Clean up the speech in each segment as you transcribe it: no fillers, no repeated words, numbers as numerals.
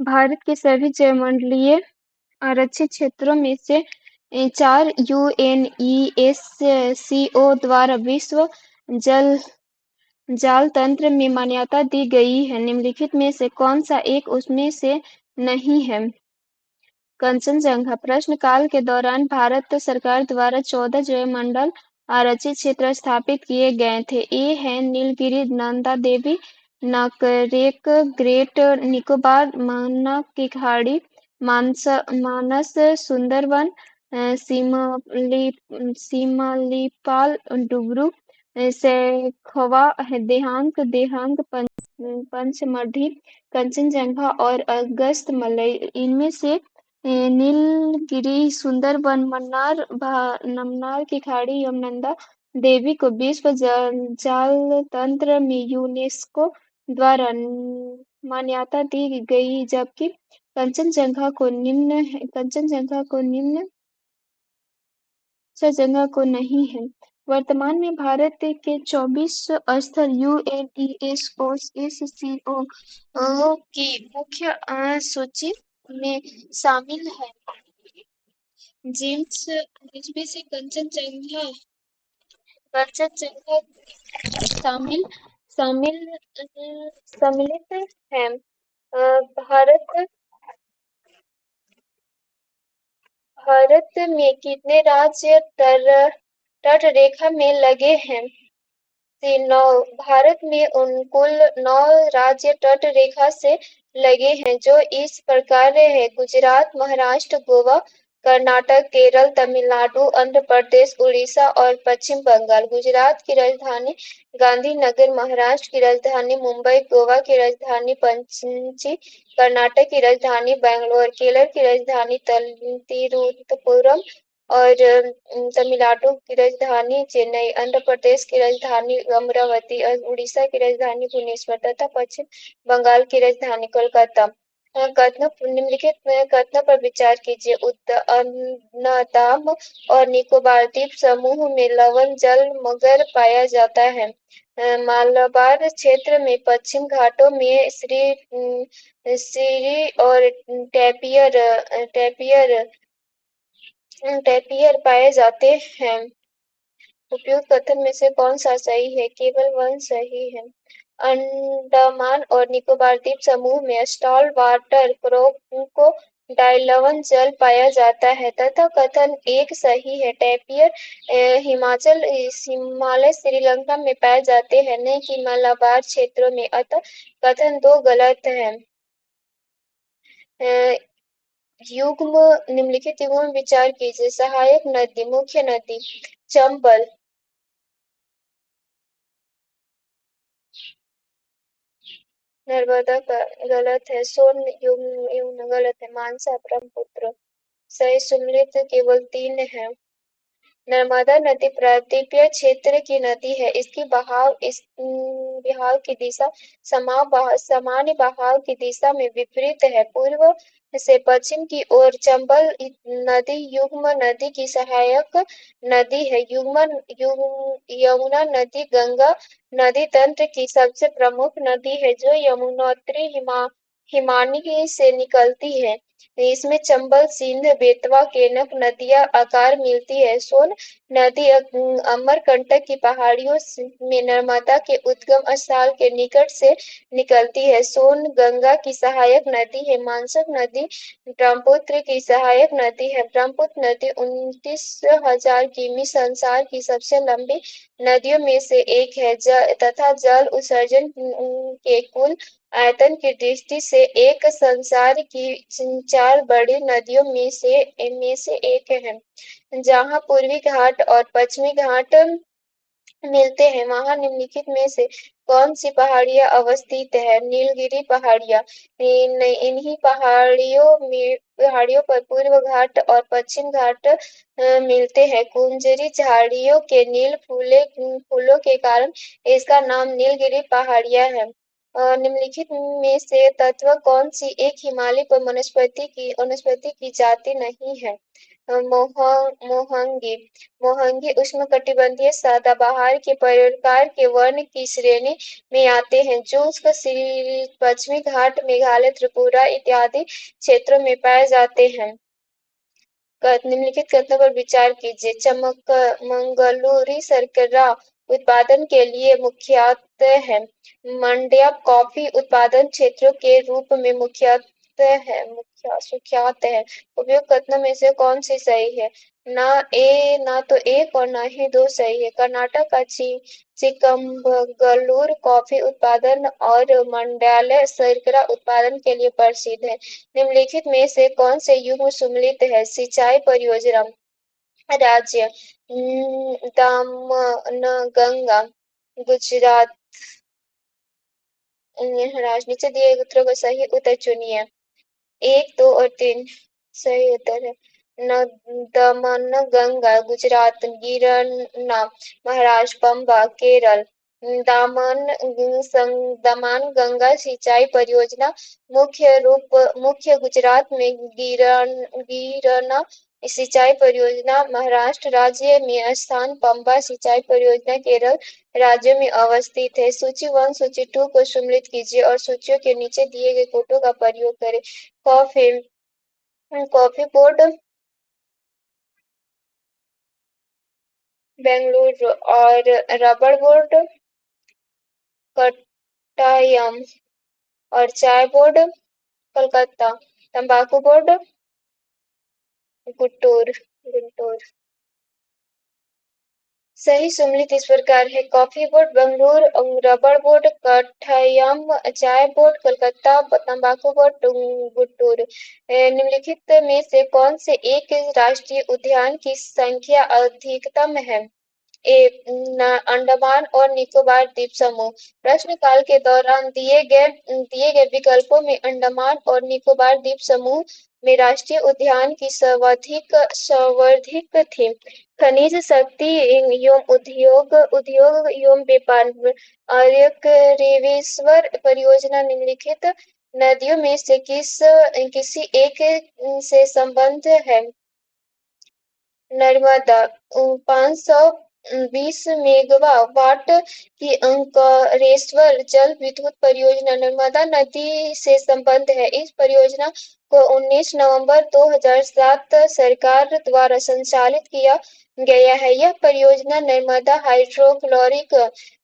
भारत के सभी जलमंडलीय आरक्षित क्षेत्रों में से 4 यूएनईएससीओ द्वारा विश्व जल जाल तंत्र में मान्यता दी गई है। निम्नलिखित में से कौन सा एक उसमें से नहीं है? कंचनजंगा। प्रश्नकाल के दौरान भारत सरकार द्वारा 14 जलमंडल आरक्षित क्षेत्र स्थापित किए गए थे। ये हैं नीलगिरी, नंदा देवी, नकरेक, ग्रेट निकोबार, मन्ना की खाड़ी, मानस सुंदरवन, सिमलीपाल, डुबरू, शेखवा, देहांग देहांग, पंचमढ़ी, कंचनजंगा और अगस्त मलई। इनमें से नीलगिरी, सुंदरवन, मन्नार की खाड़ी एवं नंदा देवी को विश्व जाल तंत्र में यूनेस्को द्वारा मान्यता दी गई, जबकि कंचनजंगा को नहीं है। वर्तमान में भारत के 24 स्थल यूएनईएससीओ की मुख्य सूची में शामिल है, जिसमें से कंचनजंगा शामिल शामिल सम्मिलित है। भारत में कितने राज्य तट रेखा में लगे हैं? 9। भारत में कुल 9 राज्य तट रेखा से लगे हैं, जो इस प्रकार है: गुजरात, महाराष्ट्र, गोवा, कर्नाटक, केरल, तमिलनाडु, आंध्र प्रदेश, उड़ीसा और पश्चिम बंगाल। गुजरात की राजधानी गांधीनगर, महाराष्ट्र की राजधानी मुंबई, गोवा की राजधानी पणजी, कर्नाटक की राजधानी बैंगलोर, केरल की राजधानी तिरुवनंतपुरम और तमिलनाडु की राजधानी चेन्नई, आंध्र प्रदेश की राजधानी अमरावती और उड़ीसा की राजधानी भुवनेश्वर तथा पश्चिम बंगाल की राजधानी कोलकाता। निम्नलिखित कथनों पर विचार कीजिए। अंडमान और निकोबार द्वीप समूह में लवण जल मगर पाया जाता है। मालाबार क्षेत्र में पश्चिम घाटों में श्री और टैपियर पाए जाते हैं। उपयुक्त कथन में से कौन सा सही है? केवल 1 सही है। अंडमान और निकोबार द्वीप समूह में स्टॉल वाटर क्रोकोडाइल लवण जल पाया जाता है तथा कथन 1 सही है। टैपियर हिमालय श्रीलंका में पाए जाते हैं, न कि मालाबार क्षेत्रों में, अतः कथन 2 गलत है। निम्नलिखित युग्म में विचार कीजिए। सहायक नदी, मुख्य नदी चंबल, नर्मदा का गलत है। सोन युग्म गलत है। मानसा, ब्रह्मपुत्र सही। सम्मिलित केवल 3 है। नर्मदा नदी प्रायद्वीपीय क्षेत्र की नदी है। इसकी बहाव की दिशा सामान्य बहाव की दिशा में विपरीत है। पूर्व से पश्चिम की ओर चंबल नदी युग्म नदी की सहायक नदी है। यमुना नदी गंगा नदी तंत्र की सबसे प्रमुख नदी है, जो यमुनोत्री हिमानी से निकलती है। इसमें चंबल, सिंध, बेतवा, केनक नदियां आकार मिलती है। सोन नदी अमरकंटक की पहाड़ियों में नर्मदा के उद्गम स्थल के निकट से निकलती है। सोन गंगा की सहायक नदी है। मानस नदी ब्रह्मपुत्र की सहायक नदी है। ब्रह्मपुत्र नदी 29,000 किमी संसार की सबसे लंबी नदियों में से एक है तथा जल उत्सर्जन के कुल आयतन की दृष्टि से एक संसार की 4 बड़ी नदियों में से एक है। जहाँ पूर्वी घाट और पश्चिमी घाट मिलते हैं, वहाँ निम्नलिखित में से कौन सी पहाड़ियाँ अवस्थित है? नीलगिरी पहाड़ियाँ। इन्हीं पहाड़ियों पर पूर्व घाट और पश्चिम घाट मिलते हैं। कुंजरी झाड़ियों के नील फूलों के कारण इसका नाम नीलगिरी पहाड़ियाँ है। निम्नलिखित में से तत्व कौन सी एक हिमालय पर वनस्पति की जाति नहीं है? मोहंगी मोहंगी उष्णकटिबंधीय सदाबहार के प्रकार के वर्ण की श्रेणी में आते हैं, जो उसका पश्चिमी घाट, मेघालय, त्रिपुरा इत्यादि क्षेत्रों में पाए जाते हैं। निम्नलिखित कथनों पर विचार कीजिए। मंगलूरी शर्करा उत्पादन के लिए मुख्यतः है। मंड्या कॉफी उत्पादन क्षेत्रों के रूप में सुख्यात है। उपयुक्त कथनों में से कौन सी सही है? ना तो एक और ना ही दो सही है। कर्नाटक का चिकमगलूर कॉफी उत्पादन और मंडाले शर्करा उत्पादन के लिए प्रसिद्ध है। निम्नलिखित में से कौन से युग्म सम्मिलित है? सिंचाई परियोजना राज्य दमनगंगा गुजरात महाराष्ट्र। नीचे दिए उत्तरों का सही उत्तर चुनिए। 1, 2 और 3 सही उत्तर है। दमनगंगा गुजरात, गिरना महाराष्ट्र, पंबा केरल। दमन गंगा सिंचाई परियोजना मुख्य गुजरात में, गिरना सिंचाई परियोजना महाराष्ट्र राज्य में स्थान, पंबा सिंचाई परियोजना केरल राज्य में अवस्थित है। सूची 1 सूची 2 को सम्मिलित कीजिए और सूचियों के नीचे दिए गए कोटों का प्रयोग करें। कॉफी बोर्ड बेंगलुरु और रबर बोर्ड कट्टायम और चाय बोर्ड कोलकाता, तंबाकू बोर्ड गुंटूर गुंटूर। सही सम्मिलित इस प्रकार है। Coffee board Bengaluru, rubber board Kottayam, चाय बोर्ड कोलकाता, तंबाकू बोर्ड गुंटूर। निम्नलिखित में से कौन से एक राष्ट्रीय उद्यान की संख्या अधिकतम है? ए अंडमान और निकोबार द्वीप समूह। प्रश्नकाल के दौरान दिए गए विकल्पों में अंडमान और निकोबार द्वीप समूह में राष्ट्रीय उद्यान की सर्वाधिक थी। खनिज शक्ति एवं उद्योग एवं व्यापार आर्यकरेश्वर परियोजना निम्नलिखित नदियों में से किसी एक से संबद्ध है? नर्मदा 520 मेगावाट की अंकलेश्वर जल विद्युत परियोजना नर्मदा नदी से संबद्ध है। इस परियोजना को 19 नवंबर 2007 सरकार द्वारा संचालित किया गया है। यह परियोजना नर्मदा हाइड्रोलॉजिक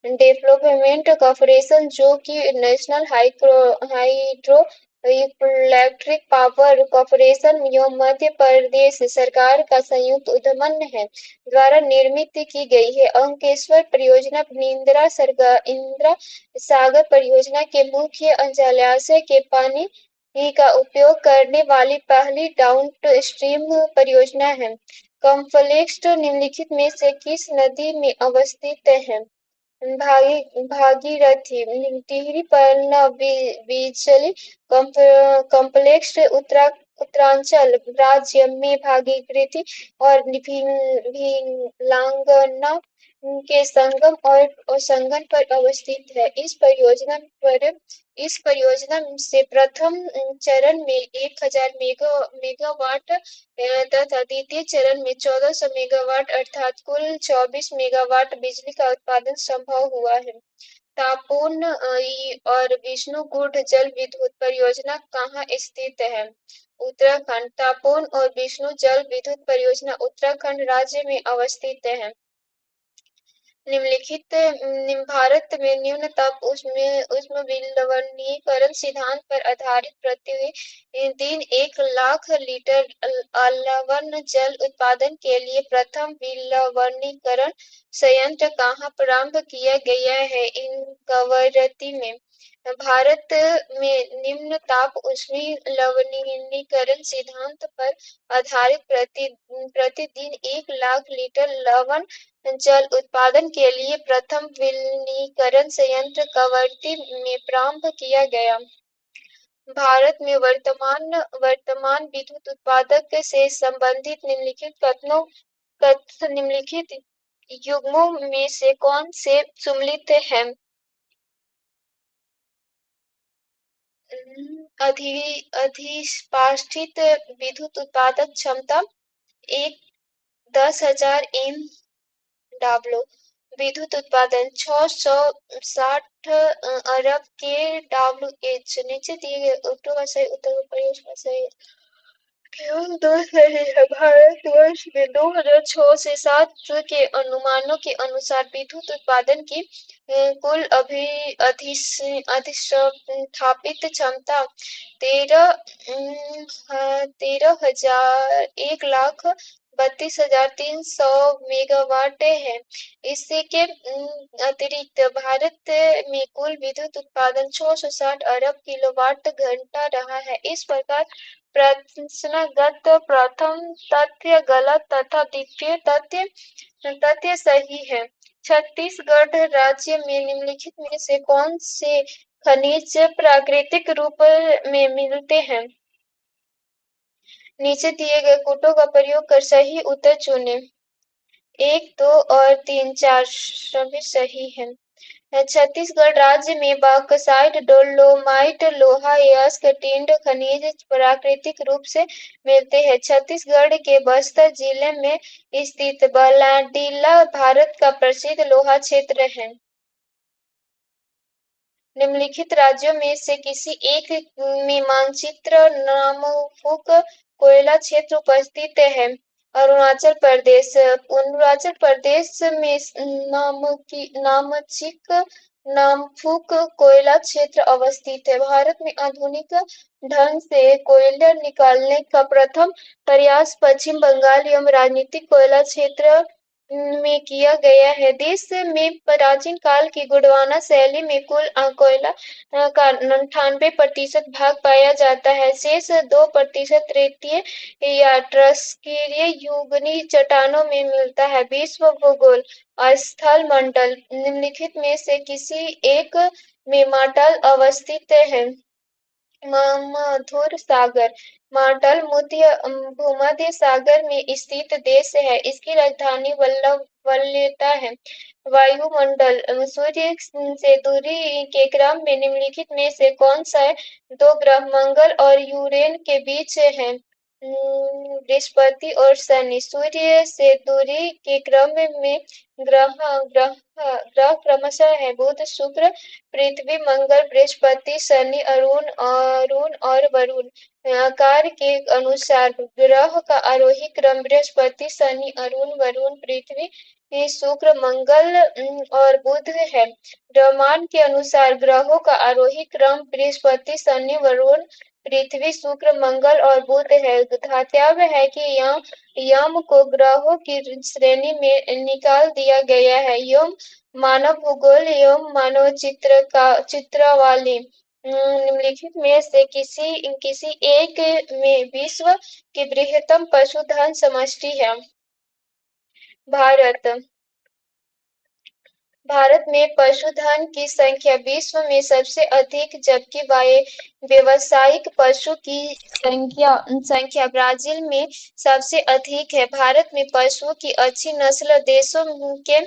डेवलपमेंट कॉर्पोरेशन, जो कि national hydro electric power corporation एवं मध्य प्रदेश सरकार का संयुक्त उद्यम है, द्वारा निर्मित की गई है। अंकेश्वर परियोजना इंदिरा सागर परियोजना के मुख्य जलाशय के पानी का उपयोग करने वाली पहली डाउनस्ट्रीम परियोजना है। कॉम्प्लेक्स निम्नलिखित में से किस नदी में अवस्थित है? भागीरथी, टिहरी, पन्ना, बिजली कॉम्प्लेक्स उत्तरांचल राज्य में भागीरथी और भिलांगना के संगम और संगम पर अवस्थित है। इस परियोजना से प्रथम चरण में 1000 मेगावाट तथा द्वितीय चरण में 1400 मेगावाट अर्थात कुल 24 मेगावाट बिजली का उत्पादन संभव हुआ है। तापोन और विष्णुगुड जल विद्युत परियोजना कहाँ स्थित है? उत्तराखंड। तापोन और विष्णु जल विद्युत परियोजना उत्तराखंड राज्य में अवस्थित है। निम्नलिखित भारत में न्यून ताप उष्ण विलवणीकरण सिद्धांत पर आधारित प्रतिदिन 1 लाख लीटर लवण जल उत्पादन के लिए प्रथम विलवणीकरण संयंत्र कहाँ प्रारंभ किया गया है? इंकावरती में। भारत में निम्न ताप उष्ण लवणीकरण सिद्धांत पर आधारित प्रतिदिन 1 लाख लीटर लवण जल उत्पादन के लिए प्रथम विलवणीकरण संयंत्र कावरती में प्रारंभ किया गया। भारत में वर्तमान विद्युत उत्पादक से संबंधित निम्नलिखित युग्मों में से कौन से सम्मिलित हैं? अधिष्ठापित विद्युत उत्पादक क्षमता एक 10,000 MW, विद्युत उत्पादन 660 अरब के WH। नीचे दिए गए उत्तरों का सही उत्तर का प्रयोग का सही केवल दो सही है। भारतवर्ष में 2006 से 7 के अनुमानों के अनुसार विद्युत उत्पादन की कुल अधिष्ठापित क्षमता 13,32,300 मेगावाट है। इसी के अतिरिक्त भारत में कुल विद्युत उत्पादन 660 अरब किलोवाट घंटा रहा है। इस प्रकार प्रश्नगत प्रथम तथ्य गलत तथा द्वितीय तथ्य सही है। छत्तीसगढ़ राज्य में निम्नलिखित में से कौन से खनिज प्राकृतिक रूप में मिलते हैं? नीचे दिए गए कूटों का प्रयोग कर सही उत्तर चुनें। 1, 2 और 3, 4 सभी सही है। छत्तीसगढ़ राज्य में बॉक्साइट, डोलोमाइट, लोहा, यस्क, टिंड खनिज प्राकृतिक रूप से मिलते हैं। छत्तीसगढ़ के बस्तर जिले में स्थित बलाडीला भारत का प्रसिद्ध लोहा क्षेत्र है। निम्नलिखित राज्यों में से किसी एक में मानचित्र नामफुक कोयला क्षेत्र उपस्थित है। अरुणाचल प्रदेश। अरुणाचल प्रदेश में नामचिक नामफुक कोयला क्षेत्र अवस्थित है। भारत में आधुनिक ढंग से कोयला निकालने का प्रथम प्रयास पश्चिम बंगाल एवं राजनीतिक कोयला क्षेत्र में किया गया है। देश में प्राचीन काल की गोंडवाना शैली में कुल कोयला का 98% भाग पाया जाता है। शेष 2% रेतीय या ट्रस्कीय युगनी चट्टानों में मिलता है। विश्व भूगोल। स्थल मंडल निम्नलिखित में से किसी एक में मार्टल अवस्थित है। मधुर सागर। मार्टल भूमध्य सागर में स्थित देश है। इसकी राजधानी वल्लेटा है। वायुमंडल। सूर्य से दूरी के क्रम में निम्नलिखित में से कौन सा दो ग्रह मंगल और यूरेन के बीच है? बृहस्पति और शनि। सूर्य से दूरी के क्रम में ग्रह क्रमशः है बुध, शुक्र, पृथ्वी, मंगल, बृहस्पति, शनि, अरुण और वरुण। आकार के अनुसार ग्रह का आरोही क्रम बृहस्पति, शनि, अरुण, वरुण, पृथ्वी, शुक्र, मंगल और बुध है। ब्रह्मांड के अनुसार ग्रहों का आरोही क्रम बृहस्पति, शनि, वरुण, पृथ्वी, शुक्र, मंगल और बुध है। ध्यातव्य है कि यम को ग्रहों की श्रेणी में निकाल दिया गया है। यम मानव भूगोल एवं मानव चित्रावली। निम्नलिखित में से किसी एक में विश्व की बृहत्तम पशुधन समष्टि है? भारत में पशुधन की संख्या विश्व में सबसे अधिक, जबकि व्यावसायिक पशु की संख्या ब्राजील में सबसे अधिक है। भारत में पशुओं की अच्छी नस्ल देशों के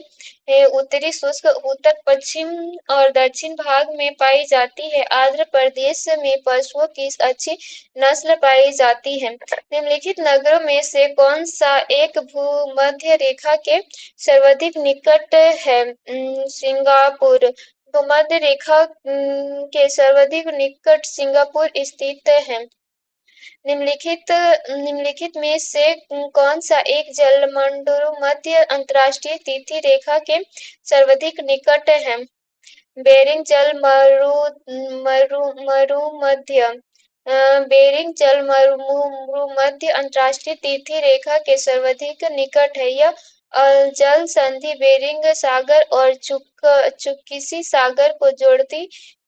उत्तरी शुष्क, उत्तर पश्चिम और दक्षिण भाग में पाई जाती है। आंध्र प्रदेश में पशुओं की अच्छी नस्ल पाई जाती है। निम्नलिखित नगरों में से कौन सा एक भूमध्य रेखा के सर्वाधिक निकट है? सिंगापुर। भूमध्य रेखा के सर्वाधिक निकट सिंगापुर स्थित है। निम्नलिखित में से कौन सा एक जलमंडल मध्य अंतरराष्ट्रीय तिथि रेखा के सर्वाधिक निकट है? बेरिंग जल मरुमध्य। बेरिंग जल मरुमध्य अंतरराष्ट्रीय तिथि रेखा के सर्वाधिक निकट है। यह जल संधि बेरिंग सागर और चुक्की सागर को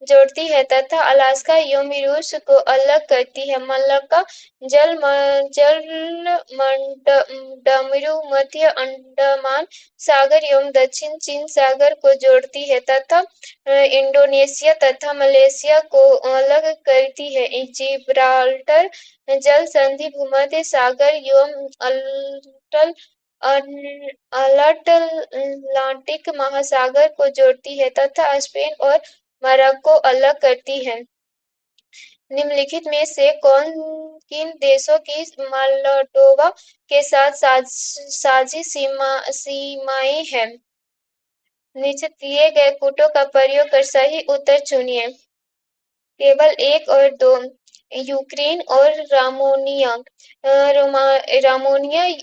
जोड़ती है तथा अलास्का एवं रूस को अलग करती है। मलक्का जल मध्य अंडमान सागर एवं दक्षिण चीन सागर को जोड़ती है तथा इंडोनेशिया तथा मलेशिया को अलग करती है। जिब्राल्टर जल संधि भूमध्य सागर एवं अटलांटिक महासागर को जोड़ती है तथा स्पेन और मोरक्को अलग करती है। निम्नलिखित में से किन देशों की मोल्डोवा के साथ साझी सीमाएं हैं? नीचे दिए गए कूटों का प्रयोग कर सही उत्तर चुनिए। केवल एक और दो। यूक्रेन और रामोनिया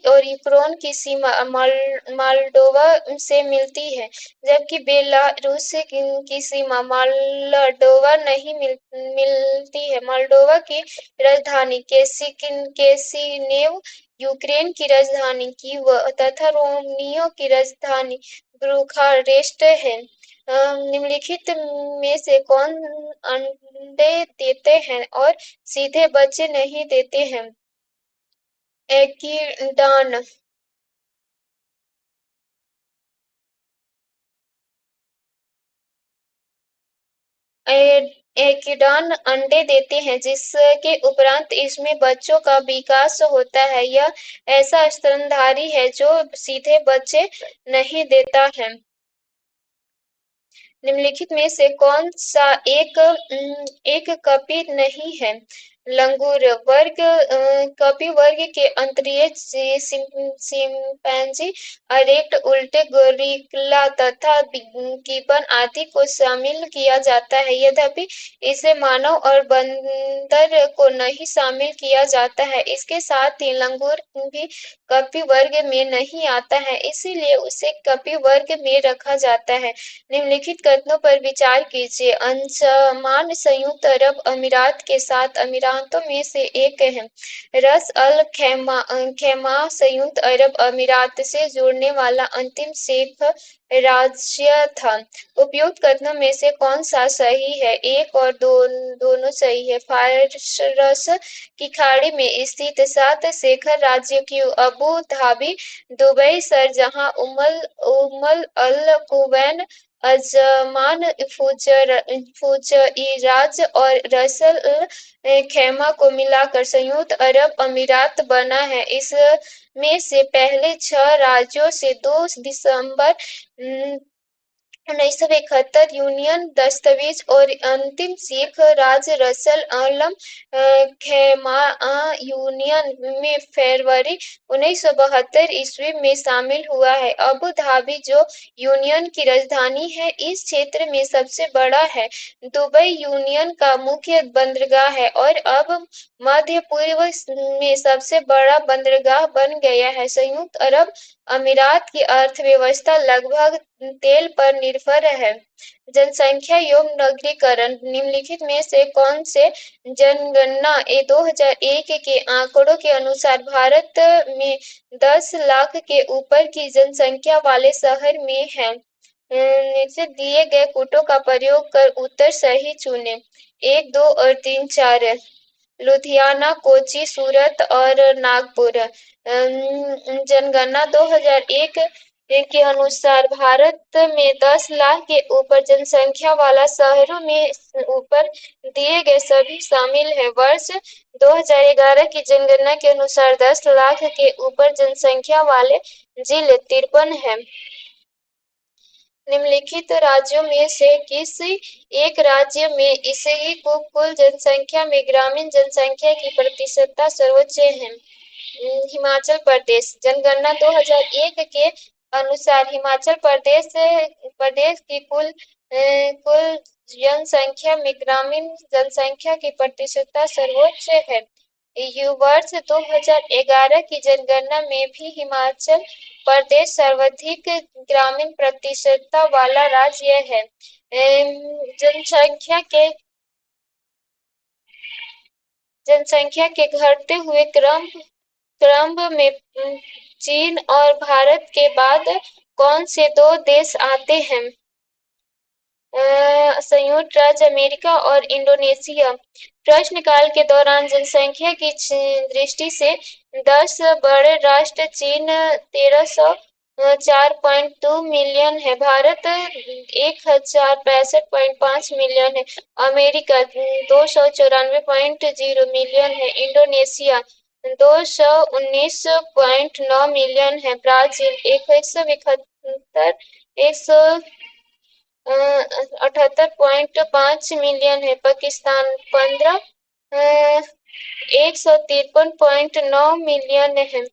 और यूक्रेन की सीमा मोल्डोवा से मिलती है, जबकि बेलारूस की सीमा मोल्डोवा नहीं मिलती है। मोल्डोवा की राजधानी किशिनेव, यूक्रेन की राजधानी कीव तथा रोमानिया की राजधानी बुखारेस्ट है। निम्नलिखित में से कौन अंडे देते हैं और सीधे बच्चे नहीं देते हैं? एकीडान। एकीडान अंडे देते हैं, जिसके उपरांत इसमें बच्चों का विकास होता है। यह ऐसा स्तनधारी है जो सीधे बच्चे नहीं देता है। निम्नलिखित में से कौन सा एक कपी नहीं है? लंगूर वर्ग। कपी वर्ग के अंतरिक्ष चिंपैंजी, अरेक्ट, उल्टे गोरिल्ला तथा गिबन आदि को शामिल किया जाता है, यद्यपि इसे मानव और बंदर को नहीं शामिल किया जाता है। इसके साथ ही लंगूर भी कपी वर्ग में नहीं आता है, इसीलिए उसे कपी वर्ग में रखा जाता है। निम्नलिखित कथनों पर विचार कीजिए। अंडमान संयुक्त अरब अमीरात के 7 अमीरातों में से एक है। रस अल खैमा संयुक्त अरब अमीरात से जुड़ने वाला अंतिम शेख राज्य था। उपयुक्त कथनों में से कौन सा सही है? एक और दोनों सही है। फारस की खाड़ी में स्थित 7 शेखर राज्य की अबू धाबी, दुबई, शारजाह, उम्म अल कुवैन, अजमान, फुजैराज और रस अल खैमा को मिलाकर संयुक्त अरब अमीरात बना है। इसमें से पहले 6 राज्यों से 2 दिसंबर 1971 यूनियन दस्तावेज और अंतिम शेख राज रसल आलम खैमा यूनियन में फरवरी 1972 ईस्वी में शामिल हुआ है। अबू धाबी, जो यूनियन की राजधानी है, इस क्षेत्र में सबसे बड़ा है। दुबई यूनियन का मुख्य बंदरगाह है और अब मध्य पूर्व में सबसे बड़ा बंदरगाह बन गया है। संयुक्त अरब अमीरात की अर्थव्यवस्था लगभग तेल पर निर्भर है। जनसंख्या एवं नगरीकरण। निम्नलिखित में से कौन से जनगणना 2001 के आंकड़ों के अनुसार भारत में 10 लाख के ऊपर की जनसंख्या वाले शहर में है? नीचे दिए गए कूटों का प्रयोग कर उत्तर सही चुनें। 1, 2 और 3, 4। लुधियाना, कोच्चि, सूरत और नागपुर। जनगणना 2001 के अनुसार भारत में 10 लाख के ऊपर जनसंख्या वाला शहरों में ऊपर दिए गए सभी शामिल हैं। वर्ष 2011 की जनगणना के अनुसार 10 लाख के ऊपर जनसंख्या वाले जिले 53 हैं। निम्नलिखित राज्यों में से किस एक राज्य में इसकी कुल जनसंख्या में ग्रामीण जनसंख्या की प्रतिशतता सर्वोच्च है? हिमाचल प्रदेश। जनगणना 2001 के अनुसार हिमाचल प्रदेश की कुल जनसंख्या में ग्रामीण जनसंख्या की प्रतिशतता सर्वोच्च है। वर्ष 2011 की जनगणना में भी हिमाचल प्रदेश सर्वाधिक ग्रामीण प्रतिशतता वाला राज्य है। जनसंख्या के घटते हुए क्रम में चीन और भारत के बाद कौन से 2 देश आते हैं? संयुक्त राज्य अमेरिका और इंडोनेशिया। प्रश्नकाल के दौरान जनसंख्या की दृष्टि से 10 बड़े राष्ट्र चीन 1304.2 मिलियन है, भारत 1065.5 मिलियन है, अमेरिका 294.0 मिलियन है, इंडोनेशिया 219.9 मिलियन है, ब्राजील 178.5 मिलियन है, पाकिस्तान 15 153.9 मिलियन है।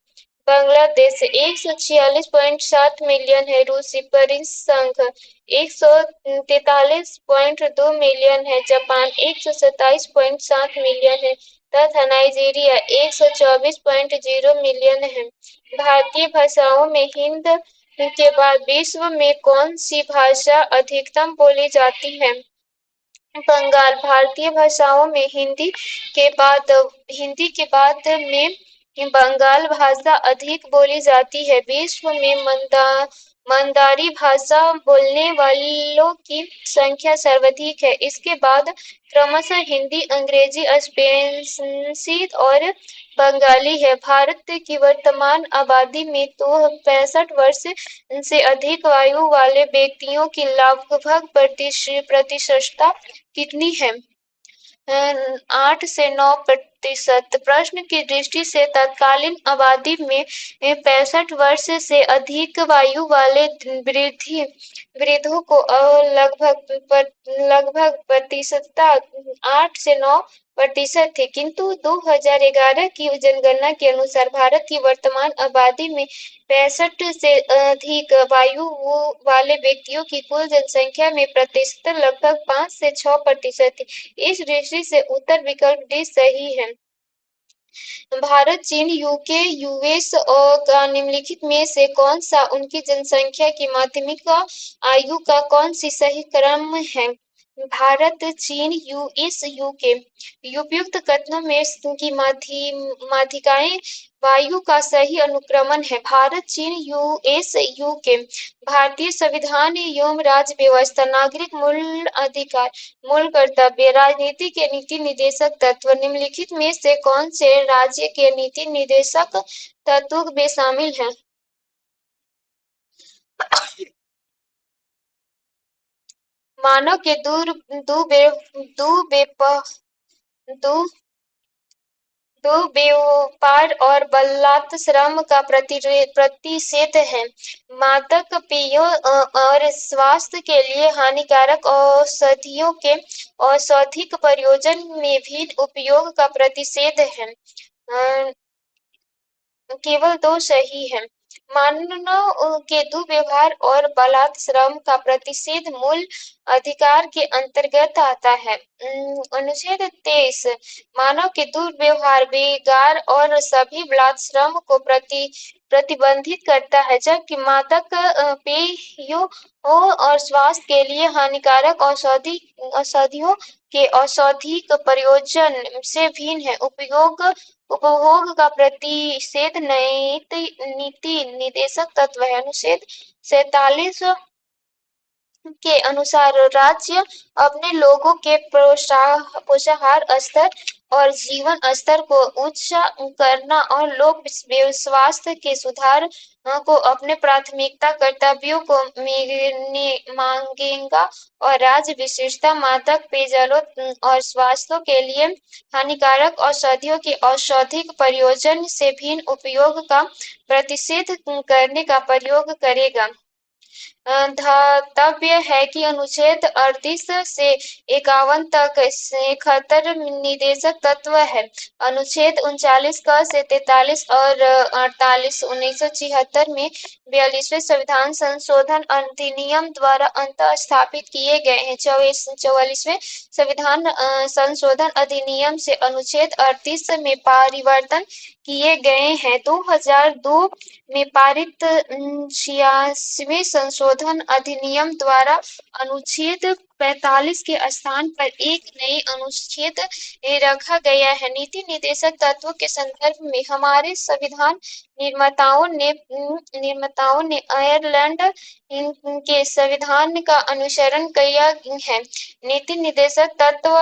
बांग्लादेश 146.7 मिलियन है। रूसी परिसंघ 143.2 मिलियन है। जापान 127.7 मिलियन है तथा नाइजीरिया 124.0 मिलियन है। भारतीय भाषाओं में हिंदी के बाद विश्व में कौन सी भाषा अधिकतम बोली जाती है? बंगाल। भारतीय भाषाओं में हिंदी के बाद में बंगाल भाषा अधिक बोली जाती है। विश्व में मंदारी भाषा बोलने वालों की संख्या सर्वाधिक है। इसके बाद क्रमशः हिंदी, अंग्रेजी, स्पेनिश और बंगाली है। भारत की वर्तमान आबादी में तो 65 वर्ष से अधिक आयु वाले व्यक्तियों की लगभग प्रतिशतता कितनी है? 8 से 9%। प्रश्न की दृष्टि से तत्कालीन आबादी में 65 वर्ष से अधिक आयु वाले वृद्धों को लगभग प्रतिशतता 8 से 9% थी, किंतु 2011 की जनगणना के अनुसार भारत की वर्तमान आबादी में 65 से अधिक आयु वाले व्यक्तियों की कुल जनसंख्या में प्रतिशतता लगभग 5 से 6% थी। इस दृष्टि से उत्तर विकल्प डी सही है। भारत, चीन, यूके, यूएस का निम्नलिखित में से कौन सा उनकी जनसंख्या की माध्यमिक आयु का कौन सी सही क्रम है? भारत, चीन, यूएस, यूके। उपयुक्त कथनों में की माध्यिकाएं वायु का सही अनुक्रमण है। भारत, चीन, यूएस, यूके। भारतीय संविधान एवं राज्य व्यवस्था, नागरिक मूल अधिकार, मूल कर्तव्य, राजनीति के नीति निर्देशक तत्व निम्नलिखित में से कौन से राज्य के नीति निर्देशक तत्व में शामिल हैं? मानव के दुर्व्यवहार और बलात्कार का प्रतिषेध है। मादक पेयों और स्वास्थ्य के लिए हानिकारक औषधियों के औषधिक प्रयोजन में भी उपयोग का प्रतिषेध है। केवल 2 सही है। मानव के दुर्व्यवहार और बलात्कार का प्रतिषेध मूल अधिकार के अंतर्गत आता है। अनुच्छेद 23 मानव के दुर्व्यवहार, बिगाड़ और सभी बलात्कार को प्रतिबंधित करता है, जबकि मादक पेयों और स्वास्थ्य के लिए हानिकारक औषधियों के औषधिक प्रयोजन से भिन्न है। उपभोग का प्रतिषेध नीति निर्देशक तत्व है। अनुच्छेद 47 के अनुसार राज्य अपने लोगों के पोषाहार स्तर और जीवन स्तर को उच्च करना और लोक स्वास्थ्य के सुधार को अपने प्राथमिकता कर्तव्यों को मांगेगा और राज्य विशेषता मादक पेयजलों और स्वास्थ्य के लिए हानिकारक औषधियों के औषधिक प्रयोजन से भिन्न उपयोग का प्रतिषेध करने का प्रयोग करेगा। ध्यातव्य है कि अनुच्छेद 38 से 51 तक 71 निर्देशक तत्व है। अनुच्छेद 39 क से 43 और 48 1976 में 42वें संविधान संशोधन अधिनियम द्वारा अंततः स्थापित किए गए हैं। 44वें संविधान संशोधन अधिनियम से अनुच्छेद 38 में परिवर्तन किए गए हैं। 2002 में पारित 86वें संशोधन अधिनियम द्वारा अनुच्छेद 45 के स्थान पर एक नए अनुच्छेद रखा गया है। नीति निर्देशक तत्वों के संदर्भ में हमारे संविधान निर्माताओं ने आयरलैंड के संविधान का अनुसरण किया है। नीति निर्देशक तत्व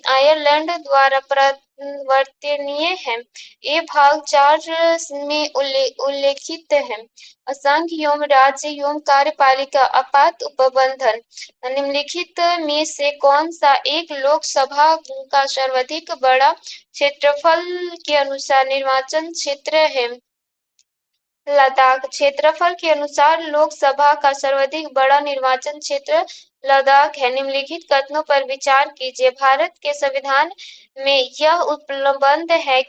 आयरलैंड द्वारा परिवर्तनीय है। ये भाग 4 में उल्लेखित है। संघ एवं राज्य एवं कार्यपालिका आपात प्रबंधन निम्नलिखित में से कौन सा एक लोकसभा का सर्वाधिक बड़ा क्षेत्रफल के अनुसार निर्वाचन क्षेत्र है? लद्दाख। क्षेत्रफल के अनुसार लोकसभा का सर्वाधिक बड़ा निर्वाचन क्षेत्र लद्दाख है। निम्नलिखित कथनों पर विचार कीजिए। भारत के संविधान में यह उपबंध है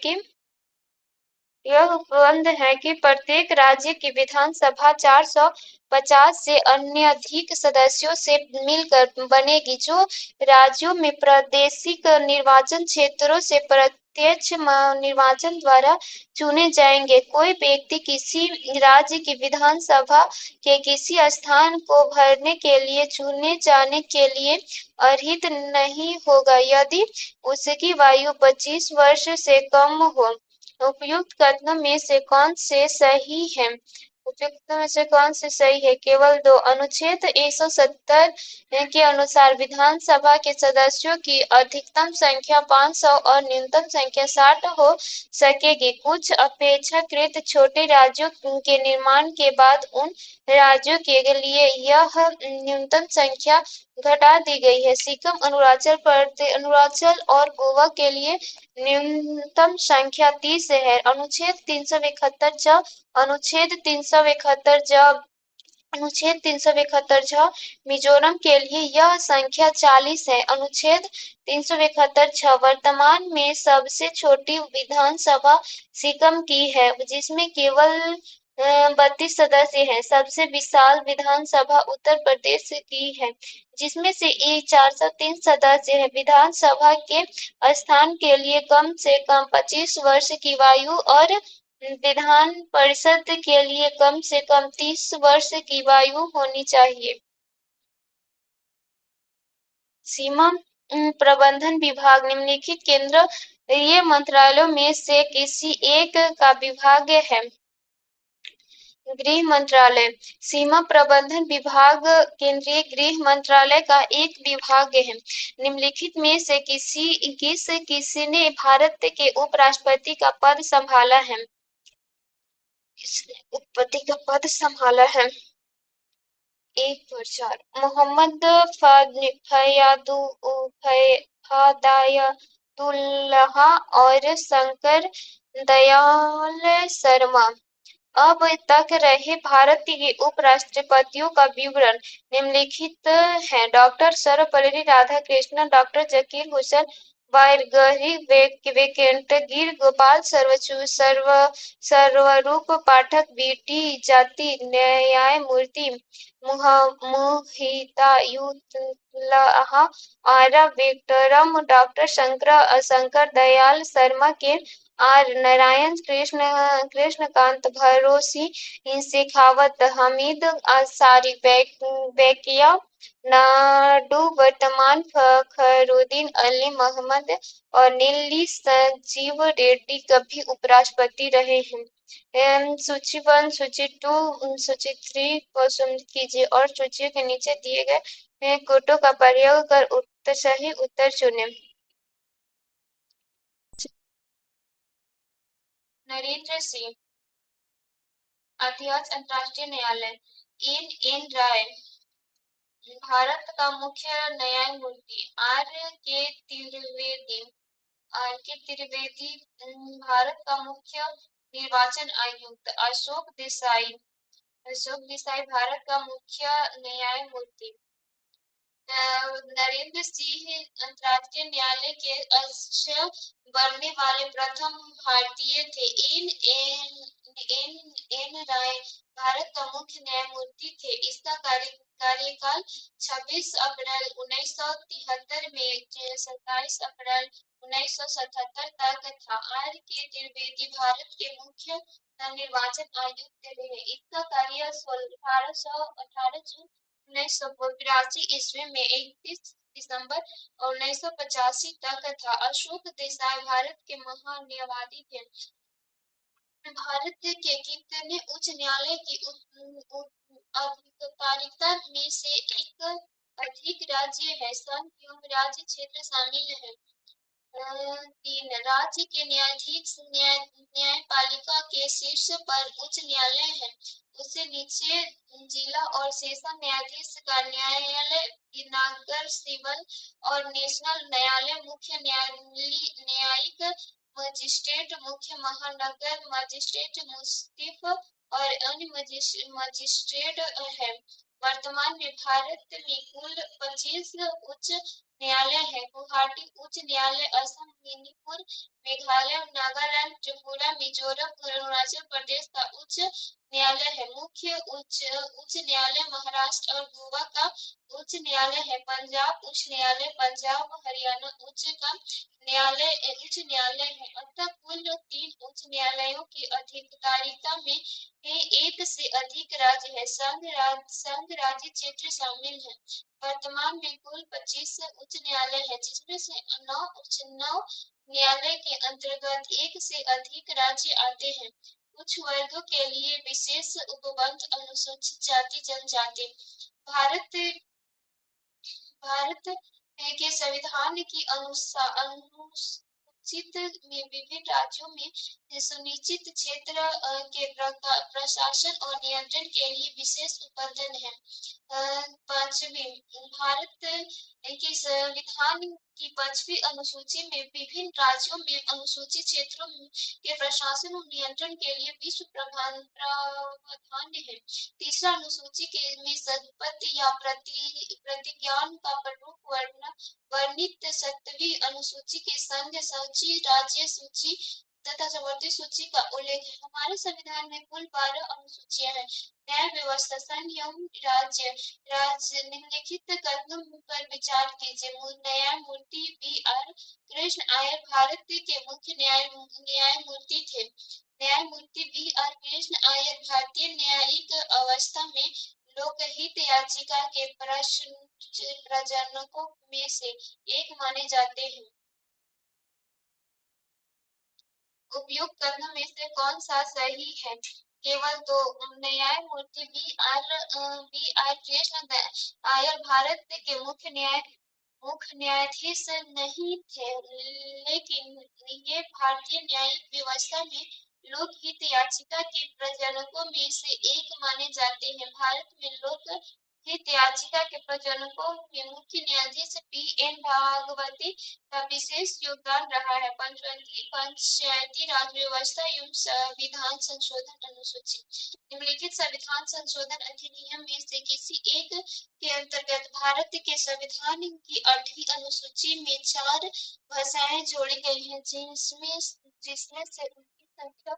कि प्रत्येक राज्य की विधानसभा 450 से अधिक सदस्यों से मिलकर बनेगी, जो राज्यों में प्रादेशिक निर्वाचन क्षेत्रों से प्रत्यक्ष निर्वाचन द्वारा चुने जाएंगे। कोई व्यक्ति किसी राज्य की विधानसभा के किसी स्थान को भरने के लिए चुने जाने के लिए अर्हित नहीं होगा, यदि उसकी आयु 25 वर्ष से कम हो। उपयुक्त कथनों में से कौन से सही है? उपयुक्त में से कौन से सही है? केवल दो। अनुच्छेद 170 के अनुसार विधानसभा के सदस्यों की अधिकतम संख्या 500 और न्यूनतम संख्या 60 हो सकेगी। कुछ अपेक्षाकृत छोटे राज्यों के निर्माण के बाद उन राज्यों के लिए यह न्यूनतम संख्या घटा दी गई है। सिक्किम, अरुणाचल और गोवा के लिए न्यूनतम संख्या 30 है। अनुच्छेद 371 अनुच्छेद 371 मिजोरम के लिए यह संख्या 40 है। अनुच्छेद 371 वर्तमान में सबसे छोटी विधानसभा सिक्किम की है, जिसमें केवल 32 सदस्य हैं। सबसे विशाल विधानसभा उत्तर प्रदेश की है, जिसमें से 403 सदस्य हैं। विधानसभा के स्थान के लिए कम से कम 25 वर्ष की आयु और विधान परिषद के लिए कम से कम 30 वर्ष की आयु होनी चाहिए। सीमा प्रबंधन विभाग निम्नलिखित केंद्रीय मंत्रालयों में से किसी एक का विभाग है? गृह मंत्रालय। सीमा प्रबंधन विभाग केंद्रीय गृह मंत्रालय का एक विभाग है। निम्नलिखित में से किसने भारत के उपराष्ट्रपति का पद संभाला है? किसने उपपति का पद संभाला है? 1/4 मोहम्मद फयादुल्लाह और शंकर दयाल शर्मा। अब तक रहे भारत के उपराष्ट्रपतियों का विवरण निम्नलिखित है। डॉक्टर सर्वपल्ली राधाकृष्णन, डॉक्टर जाकिर हुसैन, वायरगढ़ी वेंकटगिरी, गोपाल सर्वरूप पाठक, बीटी जाति न्यायमूर्ति मुहितायुल्लाह आरा वेंकटरम, डॉक्टर शंकर दयाल शर्मा के आर नारायण, कृष्णकांत भरोसी, शेखावत हमीद, अंसारी, बेकिया नायडू, वर्तमान फखरुद्दीन अली मोहम्मद और नीली संजीव रेड्डी कभी उपराष्ट्रपति रहे हैं। सूची 1, सूची 2, सूची 3 को सुन कीजिए और सूचियों के नीचे दिए गए कोटों का प्रयोग कर सही उत्तर चुनें। नरेंद्र सिंह। अध्यक्ष अंतर्राष्ट्रीय न्यायालय। एन राय। भारत का मुख्य न्यायमूर्ति। आर के त्रिवेदी। भारत का मुख्य निर्वाचन आयुक्त। अशोक देसाई भारत का मुख्य न्यायमूर्ति। नरेंद्र सिंह अंतर्राष्ट्रीय न्यायालय के अध्यक्ष बनने वाले प्रथम भारतीय थे। एन राय भारत का मुख्य न्यायमूर्ति थे। इसका कार्यकाल 26 अप्रैल 1973 में 27 अप्रैल 1977 तक था। आर के त्रिवेदी भारत के मुख्य निर्वाचन आयुक्त रहे। इसका कार्य 18 जून 1982 ईस्वी में 31 दिसंबर 1985 तक था। अशोक देसाई भारत के महान न्यायवादी थे। भारत के कितने उच्च न्यायालय की आधिकारिकता में से एक अधिक राज्य है? संघ एवं राज्य क्षेत्र शामिल है। 3 राज्य के न्यायाधीश न्यायपालिका के शीर्ष पर उच्च न्यायालय है। उससे नीचे जिला और सेशन न्यायाधीश का न्यायालय, नगर, सिविल और नेशनल न्यायालय, मुख्य न्यायिक मजिस्ट्रेट, मुख्य महानगर मजिस्ट्रेट, मुफ्ती और अन्य मजिस्ट्रेट है। वर्तमान में भारत में कुल 25 उच्च न्यायालय है। गुवाहाटी उच्च न्यायालय, असम, मणिपुर, मेघालय, नागालैंड, त्रिपुरा, मिजोरम और अरुणाचल प्रदेश का उच्च न्यायालय है। मुख्य उच्च न्यायालय महाराष्ट्र और गोवा का उच्च न्यायालय है। पंजाब उच्च न्यायालय, पंजाब हरियाणा उच्च न्यायालय है। अतः कुल 3 उच्च न्यायालयों की अधिकारिता में एक से अधिक राज्य है। संघ राज्य क्षेत्र शामिल है। वर्तमान में कुल 25 उच्च न्यायालय है, जिसमें से 9 न्यायालय के अंतर्गत एक से अधिक राज्य आते हैं। कुछ वर्गों के लिए विशेष उपबंध, अनुसूचित जाति जनजाति। भारत भारत के संविधान की अनुसूचित में विभिन्न राज्यों में सुनिश्चित क्षेत्र के प्रशासन और नियंत्रण के लिए विशेष उपबंध है। पांचवी, भारत के संविधान की 5वीं अनुसूची में विभिन्न राज्यों में अनुसूचित क्षेत्रों के प्रशासन और नियंत्रण के लिए विश्व प्रावधान है। तीसरा अनुसूची में संपत्ति या प्रतिज्ञान का प्रमुख वर्णित 7वीं अनुसूची के संघ सूची, राज्य सूची तथा समवर्ती सूची का उल्लेख है। हमारे संविधान में कुल 12 अनुसूचियां हैं। न्याय व्यवस्था, संघ एवं राज्य निम्नलिखित कथनों पर विचार कीजिए। न्यायमूर्ति बी.आर. कृष्ण अय्यर भारत के मुख्य न्यायमूर्ति थे। न्यायमूर्ति बी.आर. कृष्ण अय्यर भारतीय न्यायिक अवस्था में लोकहित याचिका के प्रजनकों में से एक माने जाते हैं। उपयुक्त कथनों में से कौन सा सही है? केवल 2। न्यायमूर्ति बी.आर. कृष्ण अय्यर भारत के मुख्य न्यायाधीश नहीं थे, लेकिन ये भारतीय न्यायिक व्यवस्था में लोकहित याचिका के प्रजनकों में से एक माने जाते हैं। भारत में लोकहित याचिका के प्रजनकों में मुख्य न्यायाधीश पी.एन. भागवती का विशेष योगदान रहा है। पंचायती राज व्यवस्था एवं संविधान संशोधन अनुसूची। निम्नलिखित संविधान संशोधन अधिनियम में से किसी एक के अंतर्गत भारत के संविधान की 8वीं अनुसूची में 4 भाषाएं जोड़ी गई हैं, जिसमें से उनकी संख्या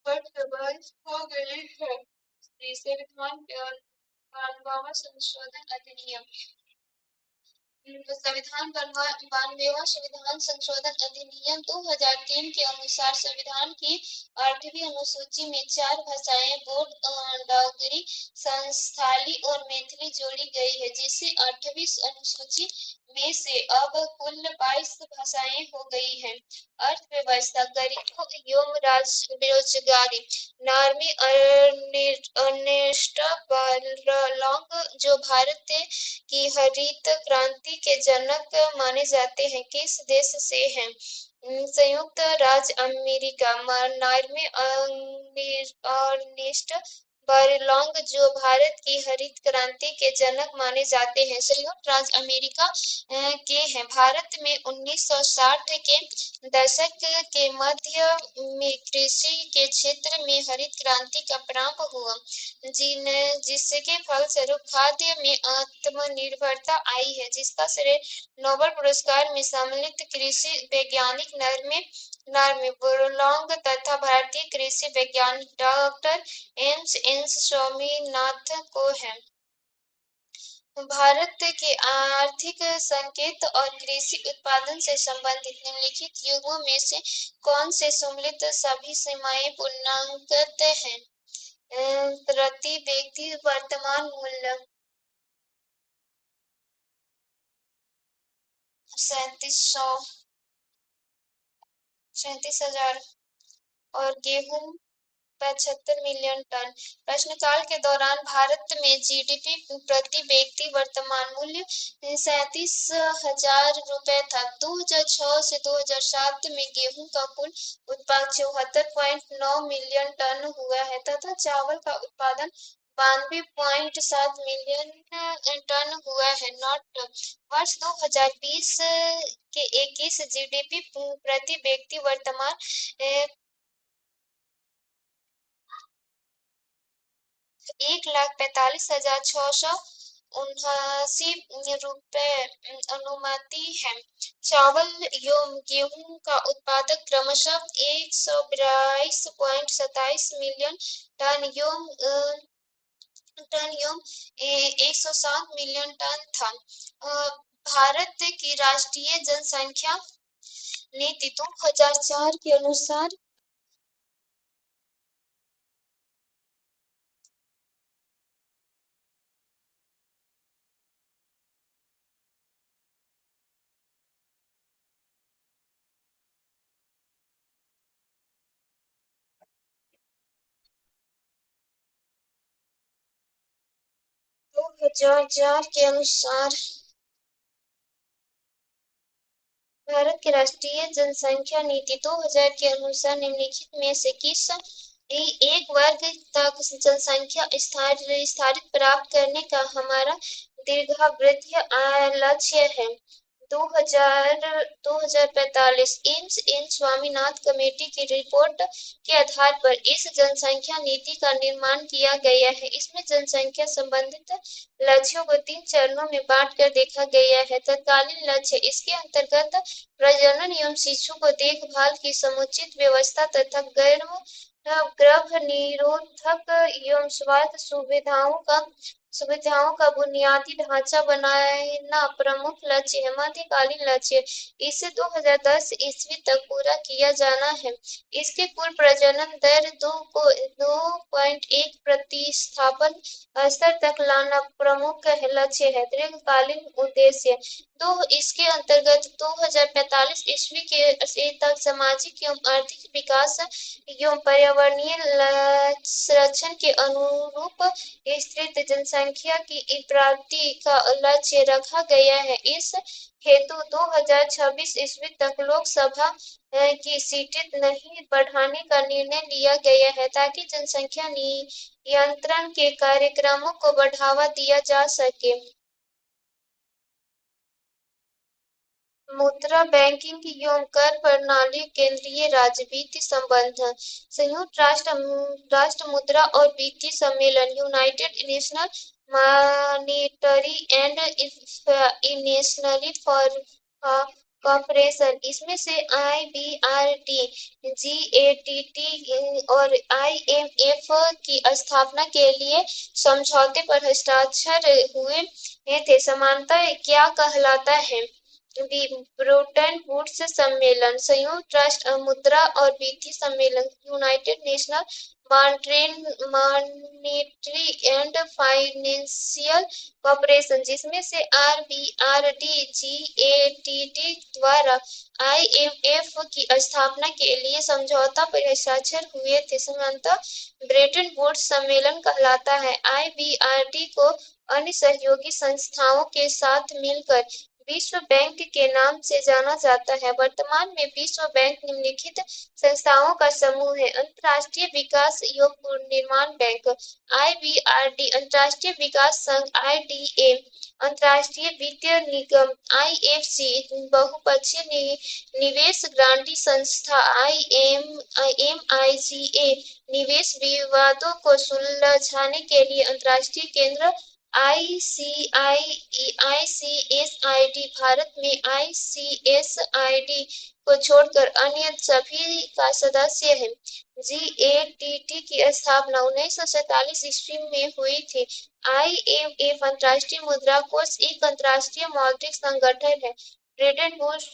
बढ़कर 22 हो गई है। संविधान 92वां संशोधन अधिनियम। संविधान 92वां संविधान संशोधन अधिनियम 2003 के अनुसार संविधान की 8वीं अनुसूची में 4 भाषाएं डोगरी, संथाली और मैथिली जोड़ी गई है, जिससे 8वीं अनुसूची में से अब कुल 22 भाषाएं हो गई हैं। अर्थव्यवस्था, गरीबों एवं बेरोजगारी। नार्मी अर्नेस्ट बर्लोंग, जो भारत की हरित क्रांति के जनक माने जाते हैं, किस देश से हैं? संयुक्त राज्य अमेरिका। नार्मी अर्नेस्ट बर्लोंग, जो भारत की हरित क्रांति के जनक माने जाते हैं, संयुक्त राज्य अमेरिका के हैं। भारत में 1960 के दशक के मध्य में कृषि के क्षेत्र में हरित क्रांति का प्रारंभ हुआ, जिसके फलस्वरूप खाद्य में आत्मनिर्भरता आई है, जिसका श्रेय नोबेल पुरस्कार में सम्मानित कृषि वैज्ञानिक नार्मी बोरलॉन्ग तथा भारतीय कृषि वैज्ञानिक डॉक्टर एन स्वामीनाथन को है। भारत के आर्थिक संकेत और कृषि उत्पादन से संबंधित निम्नलिखित युगों में से कौन से सम्मिलित सभी सीमाएं पूर्णांक हैं? प्रति व्यक्ति वर्तमान मूल्य 37,000 और गेहूं 75 मिलियन टन। प्रश्नकाल के दौरान भारत में जीडीपी प्रति व्यक्ति वर्तमान मूल्य 37,000 रुपए था। 2006 से 2007 में गेहूं का कुल उत्पादन 74.9 मिलियन टन हुआ है तथा चावल का उत्पादन 92.7 मिलियन टन हुआ है। वर्ष 2020 के 21 जीडीपी प्रति व्यक्ति वर्तमान ₹1,45,679 अनुमानी है। चावल एवं गेहूं का उत्पादन क्रमशः 142.27 मिलियन टन एवं 107 मिलियन टन था। भारत की राष्ट्रीय जनसंख्या नीति 2004 के अनुसार 2004 के अनुसार भारत की राष्ट्रीय जनसंख्या नीति 2000 के अनुसार निम्नलिखित में से किस एक वर्ग तक जनसंख्या स्थिरता प्राप्त करने का हमारा दीर्घावधि लक्ष्य है? 2045 इन स्वामीनाथन कमेटी की रिपोर्ट के आधार पर इस जनसंख्या नीति का निर्माण किया गया है। इसमें जनसंख्या संबंधित लक्ष्यों को 3 चरणों में बांटकर देखा गया है। तत्कालीन लक्ष्य इसके अंतर्गत प्रजनन एवं शिशु को देखभाल की समुचित व्यवस्था तथा गर्भ निरोधक एवं स्वास्थ्य सुविधाओं का बुनियादी ढांचा बनाना प्रमुख लक्ष्य है। मध्यकालीन लक्ष्य इसे 2010 ईस्वी तक पूरा किया जाना है। इसके कुल प्रजनन दर 2.1 प्रतिस्थापन स्तर तक लाना प्रमुख लक्ष्य है। दीर्घकालीन उद्देश्य इसके अंतर्गत 2045 ईस्वी के तक सामाजिक एवं आर्थिक विकास एवं पर्यावरणीय संरक्षण के अनुरूप स्थिर जनसंख्या की प्राप्ति का लक्ष्य रखा गया है। इस हेतु 2026 ईस्वी तक लोकसभा की सीटें नहीं बढ़ाने का निर्णय लिया गया है ताकि जनसंख्या नियंत्रण के कार्यक्रमों को बढ़ावा दिया जा सके। मुद्रा बैंकिंग एवं कर प्रणाली केंद्रीय राज्य वित्तीय संबंध संयुक्त राष्ट्र मुद्रा और वित्तीय सम्मेलन United national monetary and international corporation इसमें से IBRD, GATT और IMF की स्थापना के लिए समझौते पर हस्ताक्षर हुए थे। समानता क्या कहलाता है? ब्रेटन वुड्स सम्मेलन संयुक्त राष्ट्र मुद्रा और वित्तीय सम्मेलन United national monetary and financial corporation जिसमें से IBRD, GATT द्वारा IMF की स्थापना के लिए समझौता पर हस्ताक्षर हुए थे। समानता ब्रेटन वुड्स सम्मेलन कहलाता है। IBRD को अन्य सहयोगी संस्थाओं के साथ मिलकर विश्व बैंक के नाम से जाना जाता है। वर्तमान में विश्व बैंक निम्नलिखित संस्थाओं का समूह है: अंतर्राष्ट्रीय विकास एवं पुनर्निर्माण बैंक IBRD, अंतर्राष्ट्रीय विकास संघ IDA, अंतर्राष्ट्रीय वित्तीय निगम IFC, बहुपक्षीय निवेश गारंटी संस्था MIGA, निवेश विवादों को सुलझाने के लिए अंतर्राष्ट्रीय केंद्र ICSID, भारत में ICSID को छोड़कर अन्य सभी का सदस्य है। GATT की स्थापना 1947 ईस्वी में हुई थी। IMF, अंतर्राष्ट्रीय मुद्रा कोष, एक अंतर्राष्ट्रीय मौद्रिक संगठन है। ब्रेटन वुड्स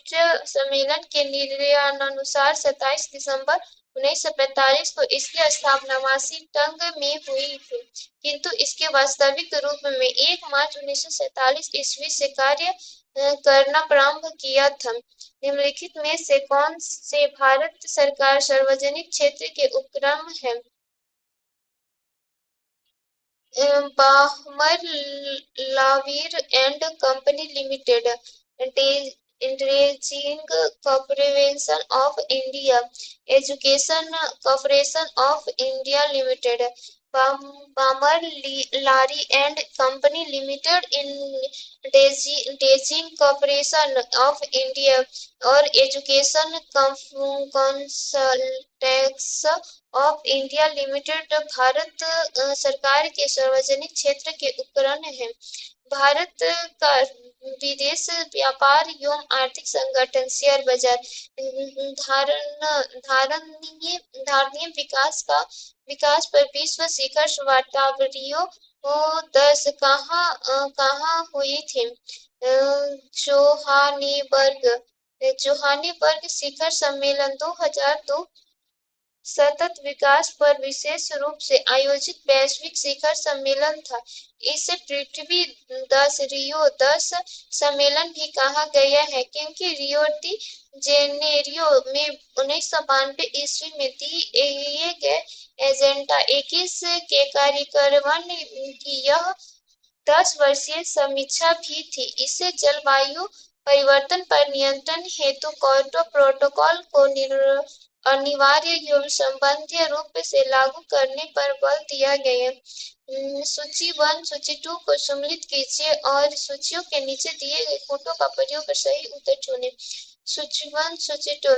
सम्मेलन के निर्णयानुसार 27 दिसंबर 1945 को इसकी स्थापना वाशिंगटन में हुई थी, किंतु इसके वास्तविक रूप में 1 मार्च 1947 ईस्वी से कार्य करना प्रारंभ किया था। निम्नलिखित में से कौन से भारत सरकार सार्वजनिक क्षेत्र के उपक्रम है? Balmer Lawrie and company limited, dredging corporation of India, education corporation of India limited, Balmer Lawrie and company limited इन डेजिंग कॉरपोरेशन ऑफ इंडिया और education consultants of India limited Bharat सरकार के सार्वजनिक क्षेत्र के उपक्रम हैं। भारत का विदेश व्यापार एवं आर्थिक संगठन शेयर बाजार धारणीय धारणीय विकास पर विश्व शिखर वार्तावरियों को 10 कहाँ हुई थी। जोहानिबर्ग शिखर सम्मेलन 2002 सतत विकास पर विशेष रूप से आयोजित वैश्विक शिखर सम्मेलन था। इसे पृथ्वी 10 रियो 10 सम्मेलन भी कहा गया है क्योंकि रियो डी जेनेरियो में 1992 ईस्वी में दिए गए एजेंडा 21 के कार्यक्रम की यह 10 वर्षीय समीक्षा भी थी। इसे जलवायु परिवर्तन पर नियंत्रण हेतु क्योटो प्रोटोकॉल को अनिवार्य एवं संबंधित रूप से लागू करने पर बल दिया गया। सूची 1 सूची 2 को सम्मिलित कीजिए और सूचियों के नीचे दिए गए फोटो का प्रयोग कर सही उत्तर चुनें। सूची 1 सूची 2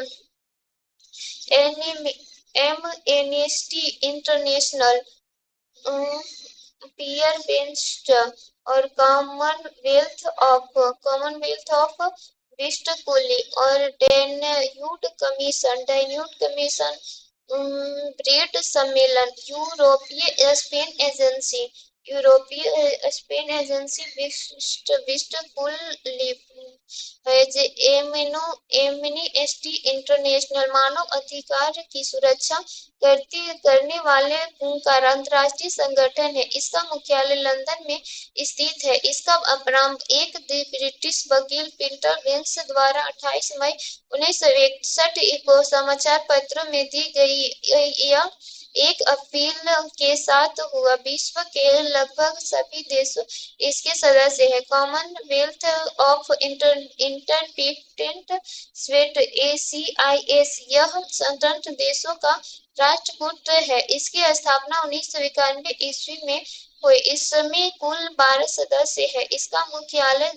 एमनेस्टी इंटरनेशनल, पीयर बेंच और कॉमनवेल्थ ऑफ वेस्टफालिया और डैन्यूब कमीशन ब्रेड सम्मेलन यूरोपीय स्पेन एजेंसी एमनेस्टी इंटरनेशनल मानव अधिकार की सुरक्षा करने वाले का अंतर्राष्ट्रीय संगठन है। इसका मुख्यालय लंदन में स्थित है। इसका प्रारंभ एक ब्रिटिश वकील पीटर वेल्स द्वारा 28 मई 1961 को समाचार पत्रों में दी गई एक अपील के साथ हुआ। विश्व के लगभग सभी देश इसके सदस्य हैं। Commonwealth of interdependent state (ACIS) यह स्वतंत्र देशों का राष्ट्रकूट है। इसकी स्थापना 1991 ईस्वी में हुई। इसमें कुल 12 सदस्य हैं। इसका मुख्यालय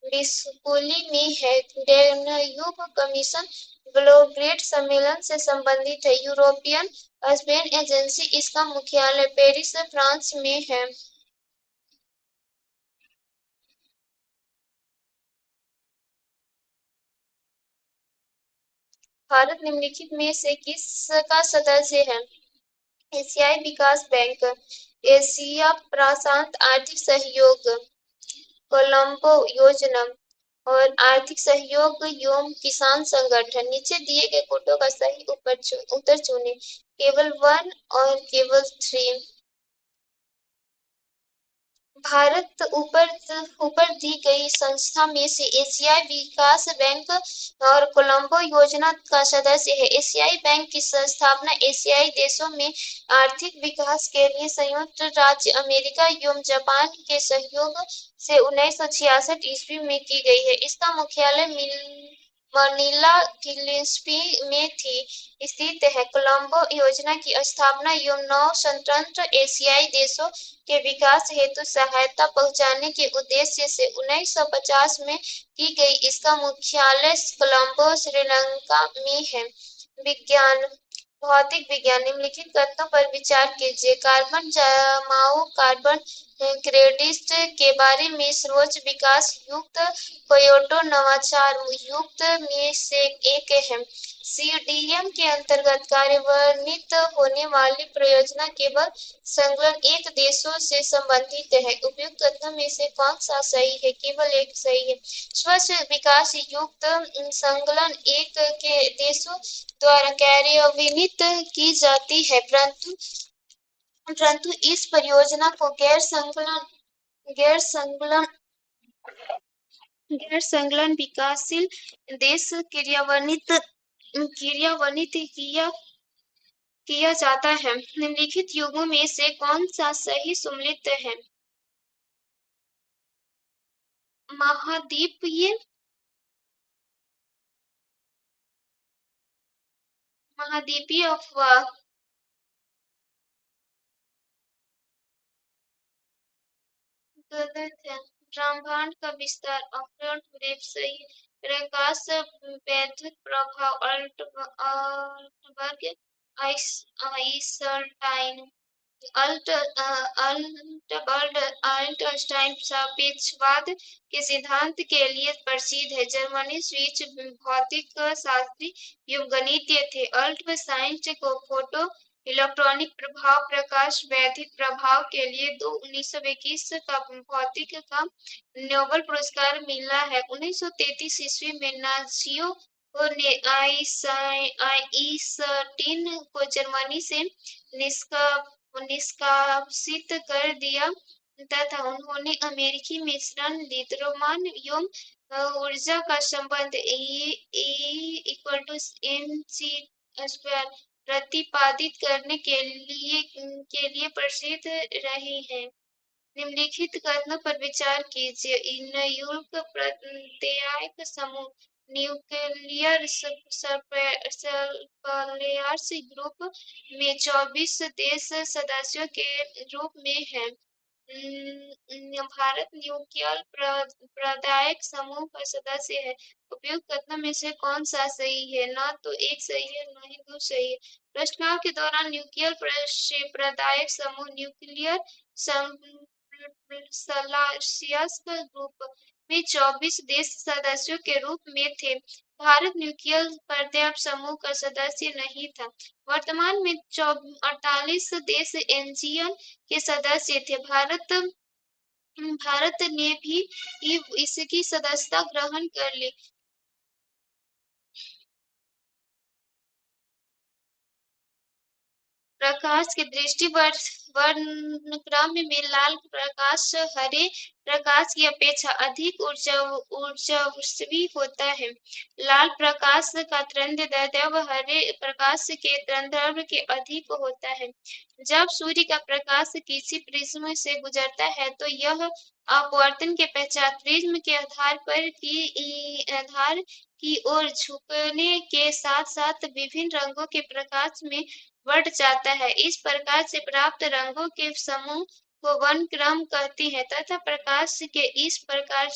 लिस्बोन में है। डैन्यूब कमीशन बेलग्रेड सम्मेलन से संबंधित है। यूरोपियन स्पेन एजेंसी इसका मुख्यालय पेरिस फ्रांस में है। भारत निम्नलिखित में से किसका सदस्य है? एशियाई विकास बैंक, एशिया प्रशांत आर्थिक सहयोग, कोलंबो योजना और आर्थिक सहयोग एवं किसान संगठन। नीचे दिए गए फोटो का सही उत्तर चुनें। केवल 1 और केवल 3। भारत ऊपर दी गई संस्था में से एशियाई विकास बैंक और कोलंबो योजना का सदस्य है। एशियाई बैंक की स्थापना एशियाई देशों में आर्थिक विकास के लिए संयुक्त राज्य अमेरिका एवं जापान के सहयोग से 1966 ईस्वी में की गई है। इसका मुख्यालय मनीला, फिलीपींस में स्थित है। कोलंबो योजना की स्थापना एवं नव स्वतंत्र एशियाई देशों के विकास हेतु सहायता पहुंचाने के उद्देश्य से 1950 में की गई। इसका मुख्यालय कोलंबो, श्रीलंका में है। विज्ञान, भौतिक विज्ञान। निम्नलिखित तथ्यों पर विचार कीजिए। कार्बन जमाव, कार्बन क्रेडिट के बारे में सर्वोच्च विकास युक्त क्योटो नवाचार युक्त में से एक है। CDM के अंतर्गत कार्यान्वित होने वाली परियोजना केवल संलग्न एक देशों से संबंधित है। उपयुक्त तथ्यों में से कौन सा सही है? केवल एक सही है। स्वच्छ विकास युक्त संलग्न एक के देशों द्वारा कार्यान्वित की जाती है, परंतु इस परियोजना को गैर संलग्न विकासशील देश क्रियान्वित किया जाता है। निम्नलिखित युगों में से कौन सा सही सम्मिलित है? महाद्वीपीय अफवाह। गलत है। ब्रह्मांड का विस्तार अखंड वेब सही, प्रकाश वैद्युत प्रभाव अल्टबर्ग आइंस्टाइन अल्टबर्ट आइंस्टाइन सापेक्षवाद के सिद्धांत के लिए प्रसिद्ध है। जर्मनी स्विस भौतिक शास्त्री एवं गणितज्ञ थे। आइंस्टाइन को फोटो इलेक्ट्रॉनिक प्रभाव प्रकाश वैद्युत प्रभाव के लिए 1921 का भौतिक का नोबेल पुरस्कार मिला है। 1933 ईस्वी में नाजियों ने आइंस्टीन को जर्मनी से निष्कासित कर दिया तथा उन्होंने अमेरिकी मिश्रण द्रव्यमान एवं ऊर्जा का संबंध E=mc² प्रतिपादित करने के लिए प्रसिद्ध रहे हैं। निम्नलिखित कथनों पर विचार कीजिए। संयुक्त प्रत्यायक समूह न्यूक्लियर सप्लायर्स ग्रुप में 24 देश सदस्यों के रूप में है। भारत न्यूक्लियर प्रत्यायक समूह का सदस्य है। उपयुक्त कथनों में से कौन सा सही है? न तो एक सही है, न ही दो सही है। प्रश्नकाल के दौरान न्यूक्लियर प्रत्यायक समूह न्यूक्लियर ग्रुप में 24 देश सदस्यों के रूप में थे। भारत न्यूक्लियर प्रत्यायक समूह का सदस्य नहीं था। वर्तमान में 48 देश एनजीएन के सदस्य थे। भारत ने भी इसकी सदस्यता ग्रहण कर ली। प्रकाश के दृष्टि वर्णक्रम में लाल प्रकाश हरे प्रकाश की अपेक्षा अधिक ऊर्जास्वी होता है। लाल प्रकाश का तरंगदैर्ध्य हरे प्रकाश के तरंगदैर्ध्य के अधिक होता है। जब सूर्य का प्रकाश किसी प्रिज्म से गुजरता है तो यह अपवर्तन के पश्चात प्रिज्म के आधार की ओर झुकने के साथ साथ विभिन्न रंगों के प्रकाश में बढ़ जाता है। इस प्रकार से प्राप्त रंगों के समूह को वर्णक्रम कहते हैं तथा प्रकाश के इस प्रकार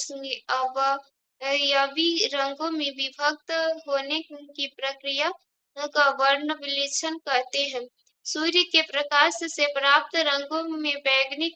अवयवी रंगों में विभक्त होने की प्रक्रिया का वर्णविश्लेषण कहते हैं। सूर्य के प्रकाश से प्राप्त रंगों में बैगनी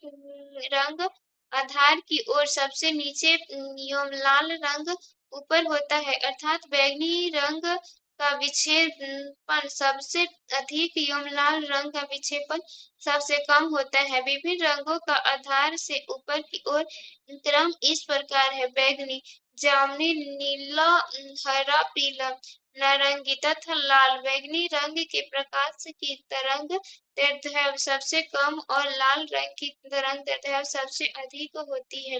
रंग आधार की ओर सबसे नीचे एवं लाल रंग ऊपर होता है, अर्थात बैगनी रंग का विक्षेपण सबसे अधिक एवं लाल रंग का विक्षेपण सबसे कम होता है। विभिन्न रंगों का आधार से ऊपर की ओर क्रम इस प्रकार है: बैगनी, जामुनी, नीला, हरा, पीला, नारंगी तथा लाल। बैगनी रंग के प्रकाश की तरंग दैर्ध्य सबसे कम और लाल रंग की तरंग दैर्ध्य सबसे अधिक होती है।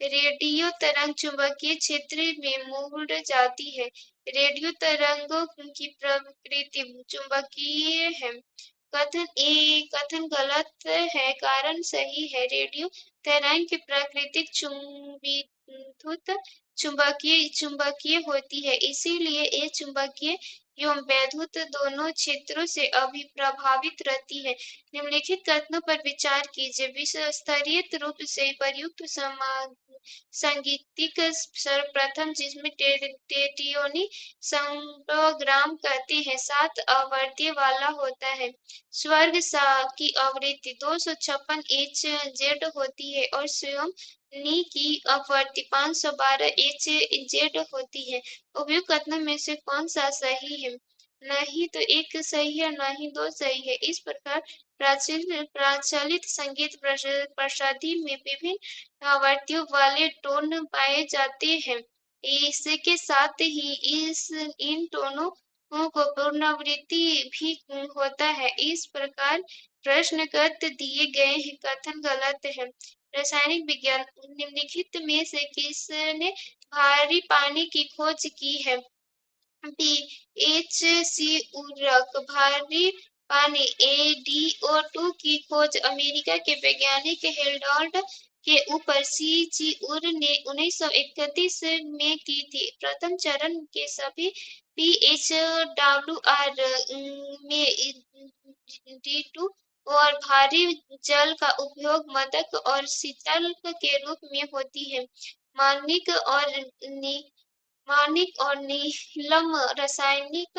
रेडियो तरंग चुंबकीय क्षेत्र में मुड़ जाती है। रेडियो तरंगों की प्रकृति चुंबकीय है। कथन गलत है, कारण सही है। रेडियो तरंग की प्रकृति विद्युत चुंबकीय होती है, इसीलिए ये चुंबकीय एवं वैद्युत दोनों क्षेत्रों से अभिप्रभावित रहती है। निम्नलिखित कथनों पर विचार कीजिए। विस्तारित रूप से प्रयुक्त सांगीतिक सर्वप्रथम, जिसमें टेटियोनी स्पेक्ट्रोग्राम कहते हैं, 7 आवृत्ति वाला होता है। स्वर्ग की आवृत्ति 256 HZ होती है और स्वयं नी की आवृत्ति 512 HZ होती है। उपयुक्त कथनों में से कौन सा सही है? नहीं तो एक सही है, न ही दो सही है। इस प्रकार प्रचलित संगीत प्रसादी में विभिन्न आवृत्तियों वाले टोन पाए जाते हैं। इसके साथ ही इन टोनों को पुनरावृत्ति भी होता है। इस प्रकार प्रश्नगत दिए गए कथन गलत है। रासायनिक विज्ञान, निम्नलिखित में से किसने भारी पानी की खोज की है? HC उर्वरक, भारी पानी AdO2 की खोज अमेरिका के वैज्ञानिक हेरोल्ड के ऊपर CG उर ने 1931 में की थी। प्रथम चरण के सभी PHWR में D2O और भारी जल का उपयोग मदक और शीतल के रूप में होती है। माणिक और नी माणिक और नीलम रासायनिक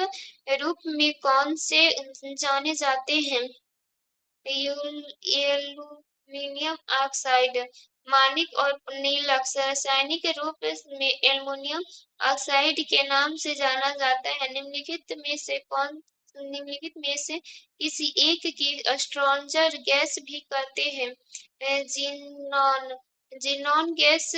रूप में कौन से जाने जाते हैं? Aluminium oxide. माणिक और नीलक रासायनिक रूप में एल्युमिनियम ऑक्साइड के नाम से जाना जाता है। निम्नलिखित में से किसी एक की स्ट्रॉन्जर गैस भी कहते हैं? जीनॉन जीनॉन गैस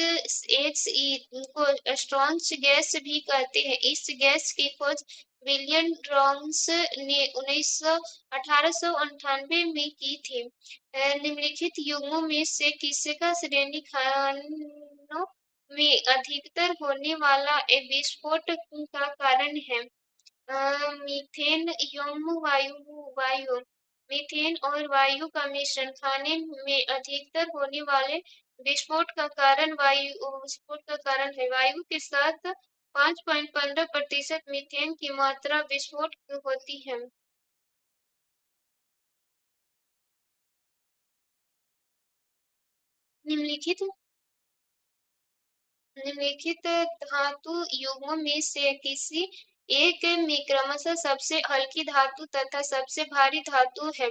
XE को स्ट्रॉन्ज गैस भी कहते हैं। इस गैस की खोज विलियम रॉन्स ने 1898 में की थी। निम्नलिखित युग्मों में से किसका श्रेणी खानों में अधिकतर होने वाला विस्फोट का कारण है? मीथेन यौन वायु मीथेन और वायु का मिश्रण खाने में अधिकतर होने वाले विस्फोट का कारण है। वायु के साथ 5.15% मीथेन की मात्रा विस्फोट होती है। निम्नलिखित निम्नलिखित धातु युग्मों में से किसी एक में क्रमशः सबसे हल्की धातु तथा सबसे भारी धातु है?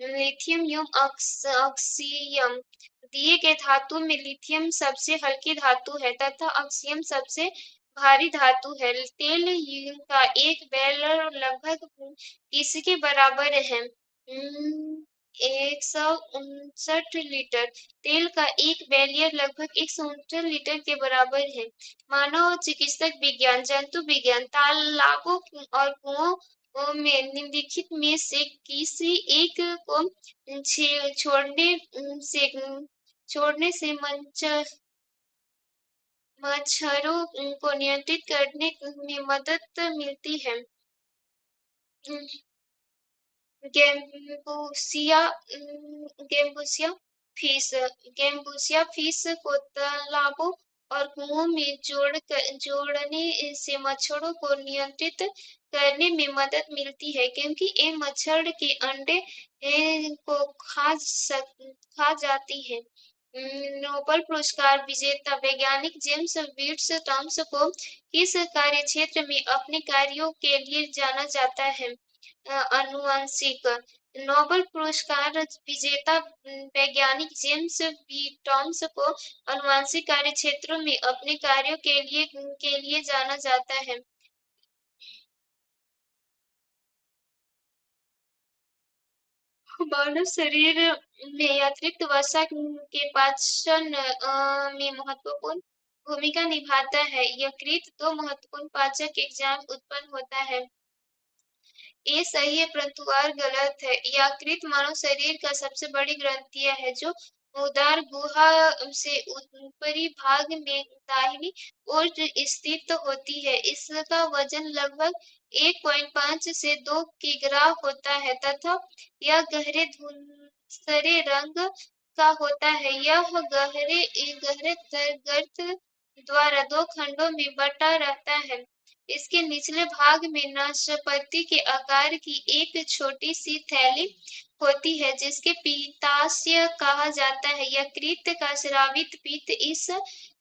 लिथियम एवं ऑक्सीयम। दिए गए धातु में लिथियम सबसे हल्की धातु है तथा ऑक्सीयम सबसे भारी धातु है। तेल का एक बैरल लगभग किसके बराबर है? 159 लीटर। तेल का एक बैरियर लगभग 169 लीटर के बराबर है। मानव चिकित्सक विज्ञान, जंतु विज्ञान, तालाबों और कुओं में निम्नलिखित में से किसी एक को छोड़ने से मच्छरों को नियंत्रित करने में मदद मिलती है। गेम्बुसिया गेम्बुसिया फिश को तालाबों और कुओं में जोड़ने से मच्छरों को नियंत्रित करने में मदद मिलती है, क्योंकि ये मच्छर के अंडे को खा जाती है। नोबेल पुरस्कार विजेता वैज्ञानिक जेम्स विट्स टॉम्स को किस कार्य क्षेत्र में अपने कार्यों के लिए जाना जाता है? आनुवंशिक। नोबेल पुरस्कार विजेता वैज्ञानिक जेम्स वी टॉम्स को आनुवंशिक कार्य क्षेत्रों में अपने कार्यों के लिए जाना जाता है। मानव शरीर में अतिरिक्त वसा के पाचन में महत्वपूर्ण भूमिका निभाता है। यकृत दो महत्वपूर्ण पाचक एंजाइम उत्पन्न होता है। ये सही है परंतु और गलत है। यकृत मानव शरीर का सबसे बड़ी ग्रंथिया है जो उदर गुहा से ऊपरी भाग में दाहिनी ओर स्थित होती है। इसका वजन लगभग 1.5 से 2 किग्रा होता है तथा यह गहरे धूसरे रंग का होता है। यह गहरे गर्त द्वारा 2 खंडों में बटा रहता है। इसके निचले भाग में नाशपाती के आकार की एक छोटी सी थैली होती है जिसके पित्ताशय कहा जाता है। यकृत का स्रावित पित्त इस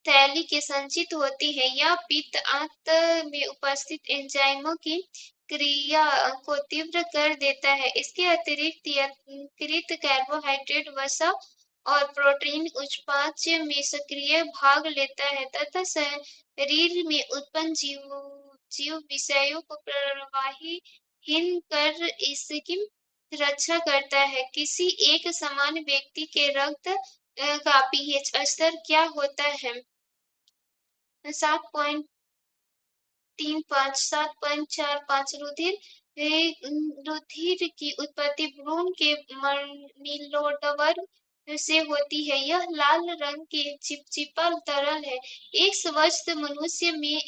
थैली के संचित होती है। यह पित्त आंत में उपस्थित एंजाइमों की क्रिया को तीव्र कर देता है। इसके अतिरिक्त यकृत कार्बोहाइड्रेट, वसा और प्रोटीन उपापचय में सक्रिय भाग लेता है तथा शरीर में उत्पन्न जीव विषयों को प्रवाहीहीन कर इसकी रक्षा करता है। किसी एक समान व्यक्ति के रक्त का पीएच स्तर क्या होता है? 7.35 7.45। रुधिर की उत्पत्ति भ्रूण के नीलोडवर से होती है। यह लाल रंग के चिपचिपा तरल है। एक स्वस्थ मनुष्य में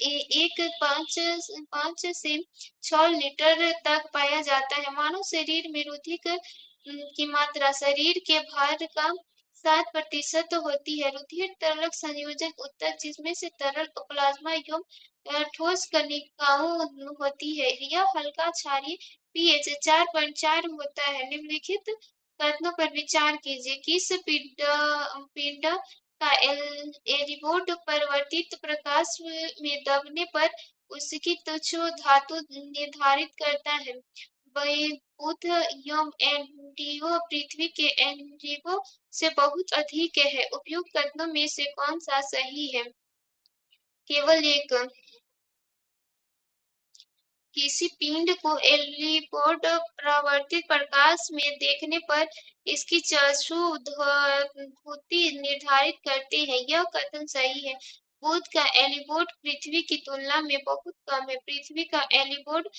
5 से 6 लीटर तक पाया जाता है। मानव शरीर में रुधिर की मात्रा शरीर के भार का 7% होती है। रुधिर तरल संयोजन उत्तर जिसमें से तरल प्लाज्मा एवं ठोस कणिकाओं होती है। यह हल्का क्षारीय पीएच 4.4 होता है। निम्नलिखित कथनों पर विचार कीजिए। किस पिंड का एलीवोड परिवर्तित प्रकाश में दबने पर उसकी त्वचा धातु निर्धारित करता है? बुध एवं एनडीओ पृथ्वी के एनडीओ से बहुत अधिक है। उपयुक्त कथनों में से कौन सा सही है? केवल एक। किसी पिंड को एलीवोड परावर्तित प्रकाश में देखने पर इसकी चाक्षु धुति निर्धारित करते हैं। यह कथन सही है। बुध का एलीवोड पृथ्वी की तुलना में बहुत कम है। पृथ्वी का एलीवोड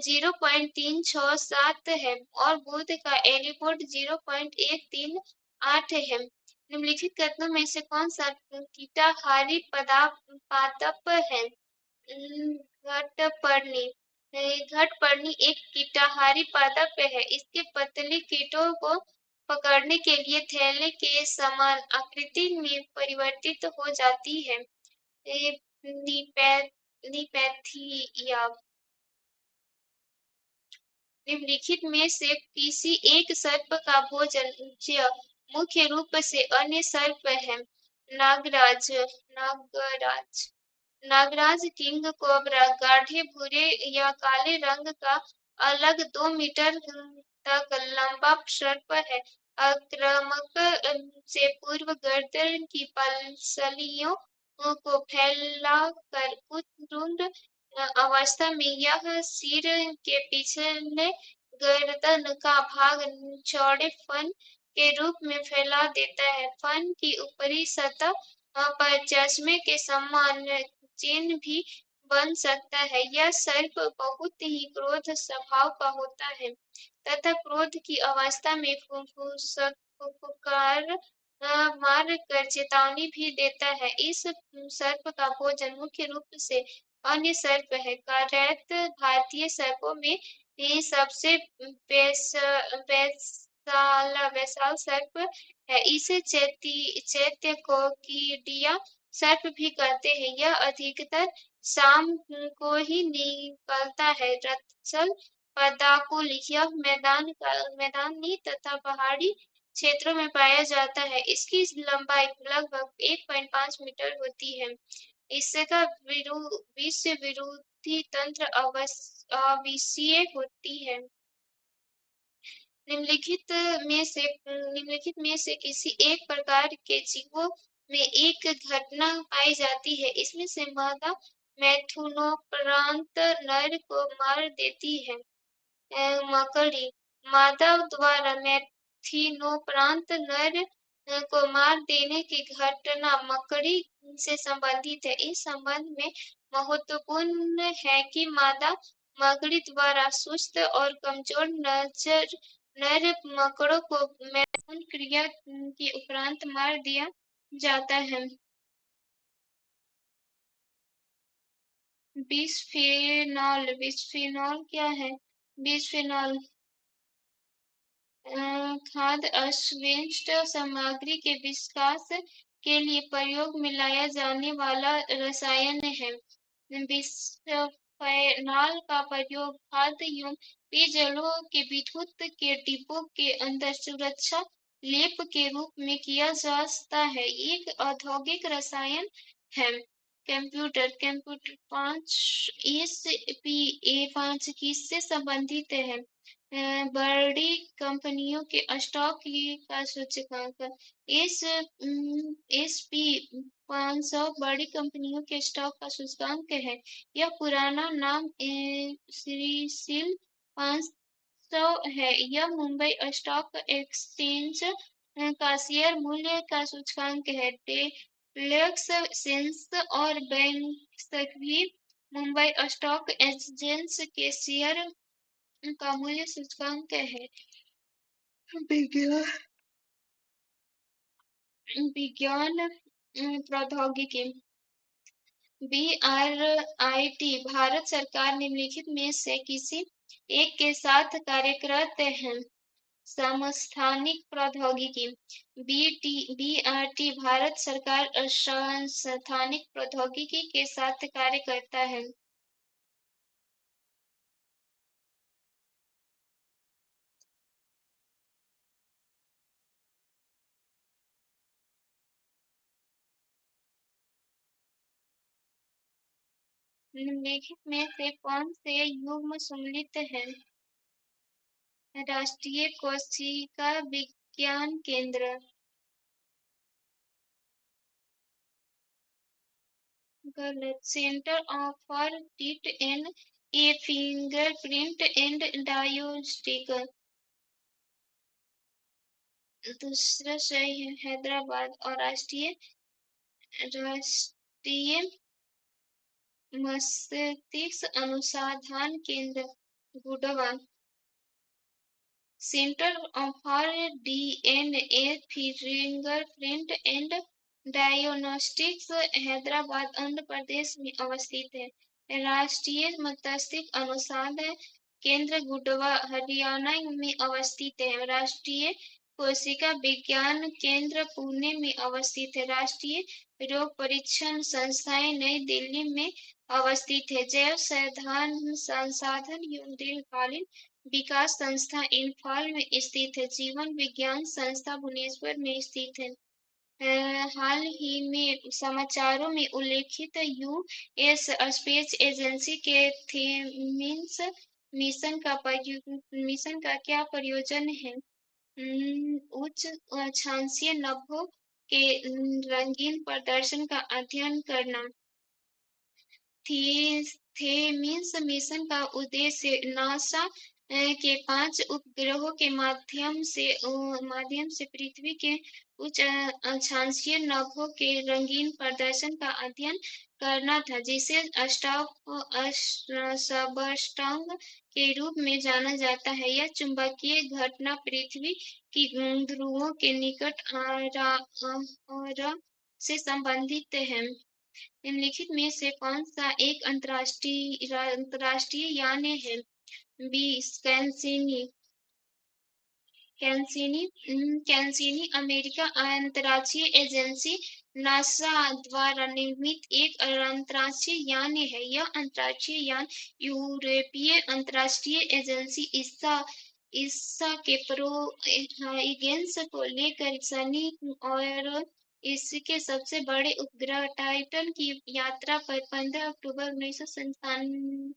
0.367 है और बुध का एलीवोड 0.138 है। निम्नलिखित कथनों में से कौन सा कीटाहारी पादप है? घटपर्णी। घटपर्णी एक कीटाहारी पादप है। इसके पतली कीटों को पकड़ने के लिए थैले के समान आकृति में परिवर्तित हो जाती है। निपैथिया। निम्नलिखित में से किसी एक सर्प का भोजन मुख्य रूप से अन्य सर्प है? नागराज। नागराज। नागराज किंग कोबरा गाढ़े भूरे या काले रंग का अलग 2 मीटर तक लंबा सर्प है। आक्रामक से पूर्व गर्दन की पसलियों को फैलाकर पूर्ण अवस्था में यह सिर के पिछले गर्दन का भाग चौड़े फन के रूप में फैला देता है। फन की ऊपरी सतह पर चश्मे के समान चिन्ह भी बन सकता है। यह सर्प बहुत ही क्रोध स्वभाव का होता है तथा क्रोध की अवस्था में फुफकार मार कर चेतावनी भी देता है। इस सर्प का भोजन मुख्य रूप से अन्य सर्प है। कार्यरत भारतीय सर्पों में ये सबसे वैशाल सर्प है। इसे चैत्य को कीडिया सर्प भी कहते हैं। यह अधिकतर शाम को ही निकलता है। रत्सल पदाकुल यह मैदानी तथा पहाड़ी क्षेत्रों में पाया जाता है। इसकी लंबाई लगभग 1.5 मीटर होती है। इसका विश्व विरोधी तंत्र अविष्य होती है। निम्नलिखित में से किसी एक प्रकार के जीवों में एक घटना पाई जाती है। इसमें से मादा मैथुनोपरांत नर को मार देती है। मकड़ी। मादा द्वारा मैथुनोपरांत नर को मार देने की घटना मकड़ी से संबंधित है। इस संबंध में महत्वपूर्ण है कि मादा मकड़ी द्वारा सुस्त और कमजोर नर मकड़ों को मैथुन क्रिया के उपरांत मार दिया जाता है। बिस्फेनॉल। बिस्फेनॉल क्या है? बिस्फेनॉल खाद्य अवशिष्ट सामग्री के विकास के लिए प्रयोग में लाया जाने वाला रसायन है। बिस्फेनॉल का प्रयोग खाद्य एवं पेयजलों के विद्युत के डिब्बों के अंदर सुरक्षा लेप के रूप में किया जाता है। एक औद्योगिक रसायन है। कंप्यूटर। कंप्यूटर 5 किससे संबंधित है? बड़ी कंपनियों के स्टॉक का सूचकांक। SP 500 बड़ी कंपनियों के स्टॉक का सूचकांक है। यह पुराना नाम सीरियल 500 है। यह मुंबई स्टॉक एक्सचेंज का शेयर मूल्य का सूचकांक है। डेलक्स सेंस और बैंक भी मुंबई स्टॉक एक्सचेंज के शेयर का मूल्य सूचकांक है। विज्ञान प्रौद्योगिकी। BRIT भारत सरकार निम्नलिखित में से किसी एक के साथ कार्यरत है? समस्थानिक प्रौद्योगिकी। BRT भारत सरकार समस्थानिक प्रौद्योगिकी के साथ कार्य करता है। निम्नलिखित में से कौन से युग्म सम्मिलित हैं? राष्ट्रीय कोशिका विज्ञान केंद्र। गलत। Centre for tit and A fingerprint and diagnostic. दूसरा सही है हैदराबाद। और राष्ट्रीय राष्ट्रीय मस्तिष्क अनुसंधान केंद्र Gurgaon. Centre for DNA fingerprint and diagnostics Hyderabad Andhra Pradesh में अवस्थित है। राष्ट्रीय मस्तिष्क अनुसंधान केंद्र गुड़गांव हरियाणा में अवस्थित है। राष्ट्रीय कोशिका विज्ञान केंद्र पुणे में अवस्थित है। राष्ट्रीय रोग परीक्षण संस्थान नई दिल्ली में अवस्थित है। जैव संसाधन एवं दीर्घकालीन विकास संस्थान इम्फाल में स्थित है। जीवन विज्ञान संस्थान भुवनेश्वर में स्थित है। हाल ही में समाचारों में उल्लेखित यूएस स्पेस एजेंसी के थेमिस मिशन का क्या प्रयोजन है? उच्च अक्षांशीय नभों के रंगीन प्रदर्शन का अध्ययन करना। थेमिस मिशन का उद्देश्य नासा के 5 उपग्रहों के माध्यम से पृथ्वी के उच्च अक्षांशीय नभों के रंगीन प्रदर्शन का अध्ययन करना था, जिसे सबस्टार्स के रूप में जाना जाता है। यह चुंबकीय घटना पृथ्वी की ध्रुवों के निकट से संबंधित है। निम्नलिखित में से कौन सा एक अंतर्राष्ट्रीय यान है? B Cassini. कैसिनी अमेरिका अंतरिक्ष एजेंसी नासा द्वारा निर्मित एक अंतरिक्ष यान है। यह अंतरिक्ष यान यूरोपीय अंतरिक्ष एजेंसी ईसा के प्रोपैगेंस को लेकर शनि और इसके सबसे बड़े उपग्रह टाइटन की यात्रा पर 15 अक्टूबर 1997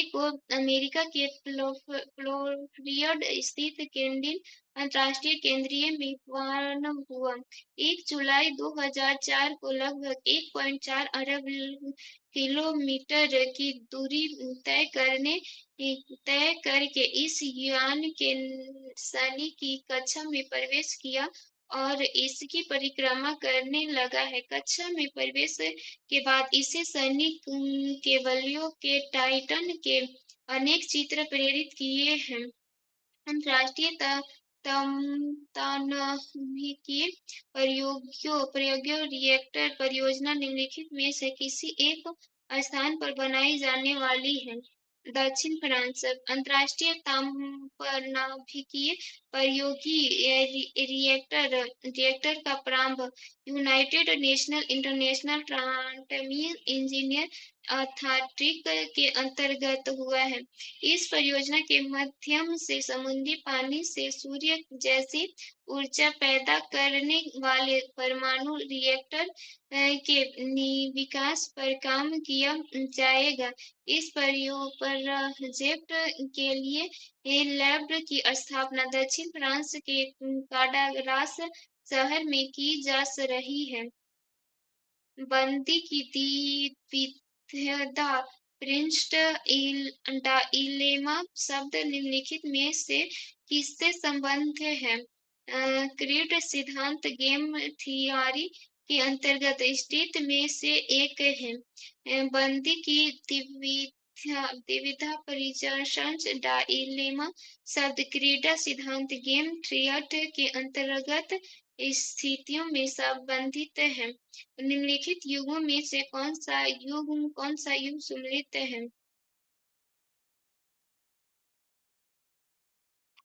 को अमेरिका के फ्लोरिडा स्थित कैंडिल अंतर्राष्ट्रीय केंद्र में प्रारंभ हुआ। 1 जुलाई 2004 को लगभग 1.4 अरब किलोमीटर की दूरी तय करके इस यान के शनि की कक्षा में प्रवेश किया और इसकी परिक्रमा करने लगा है। कक्षा में प्रवेश के बाद इसे शनि के बलियों के टाइटन के अनेक चित्र प्रेरित किए हैं। अंतर्राष्ट्रीय तकनीकी प्रयोगों रिएक्टर परियोजना निम्नलिखित में से किसी एक स्थान पर बनाई जाने वाली है? दक्षिण फ्रांस। अंतर्राष्ट्रीय तापनाभिकीय प्रयोगी रिएक्टर का प्रारंभ United national international atomic engineer authority के अंतर्गत हुआ है। इस परियोजना के माध्यम से समुद्री पानी से सूर्य जैसी ऊर्जा पैदा करने वाले परमाणु रिएक्टर के विकास पर काम किया जाएगा। इस प्रोजेक्ट के लिए लैब की स्थापना दक्षिण फ्रांस के काडाग्रास शहर में की जा रही है। बंदी की द्विविधता प्रिंस्ट डाइलेमा शब्द निम्नलिखित में से किससे संबंध है? क्रीड सिद्धांत गेम थियरी के अंतर्गत स्थित में से एक है। बंदी की द्विविधता परिचय डाइलेमा शब्द क्रीडा सिद्धांत गेम थियरी के अंतर्गत स्थितियों में संबंधित है। निम्नलिखित युगों में से कौन सा युग सम्मिलित है?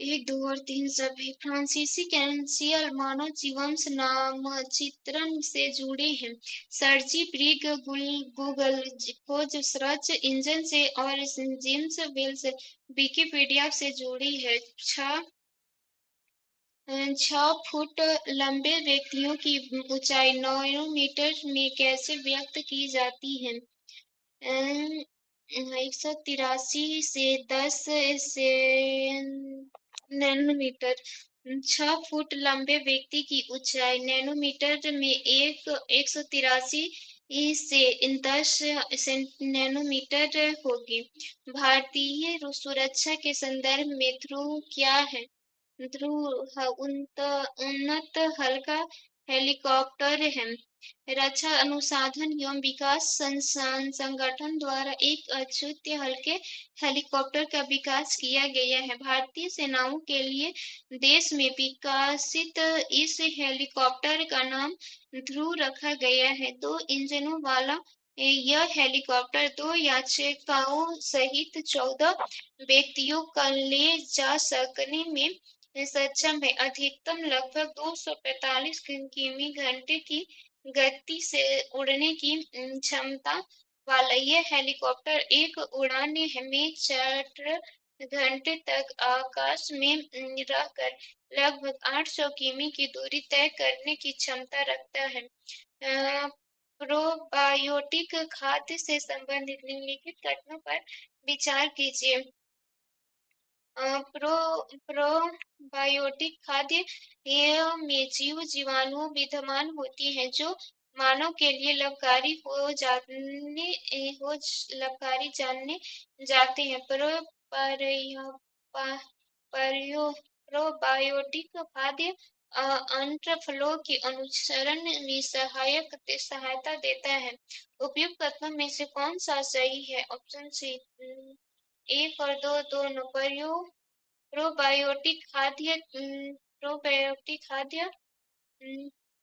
1, 2 और 3 सभी। फ्रांसीसी कैंसियल मानव जीवांश नामचित्रण से जुड़े हैं। सर्जी ब्रिग गूगल खोज सर्च इंजन से और जेम्स वेल्स विकिपीडिया से जुड़ी है। 6 फुट लंबे व्यक्तियों की ऊंचाई 9 मीटर में कैसे व्यक्त की जाती है? 183 से 10 से नैनोमीटर। 6 फुट लंबे व्यक्ति की ऊंचाई नैनोमीटर में 183 से 10 नैनोमीटर होगी। भारतीय सुरक्षा के संदर्भ में ध्रुव क्या है? ध्रुव उन्नत हल्का हेलीकॉप्टर है। रक्षा अनुसंधान एवं विकास संगठन द्वारा एक अद्वितीय हल्के हेलीकॉप्टर का विकास किया गया है। भारतीय सेनाओं के लिए देश में विकसित इस हेलीकॉप्टर का नाम ध्रुव रखा गया है। 2 इंजनों वाला यह हेलीकॉप्टर 2 यात्रियों सहित 14 व्यक्तियों को ले जा सकने में सक्षम है। अधिकतम लगभग 245 किमी/घंटे की गति से उड़ने की क्षमता वाला यह हेलीकॉप्टर एक उड़ान में 4 घंटे तक आकाश में रहकर लगभग 800 किमी की दूरी तय करने की क्षमता रखता है। प्रोबायोटिक खाद्य से संबंधित निम्नलिखित कथनों पर विचार कीजिए। प्रोबायोटिक खाद्य में जीव जीवाणु विद्यमान होती हैं जो मानव के लिए लाभकारी जाने जाते हैं। प्रोबायोटिक खाद्य अंतःफलकों के अनुसरण में सहायता देता है। उपयुक्त कथनों में से कौन सा सही है? ऑप्शन सी 1 और 2 दोनों। प्रोबायोटिक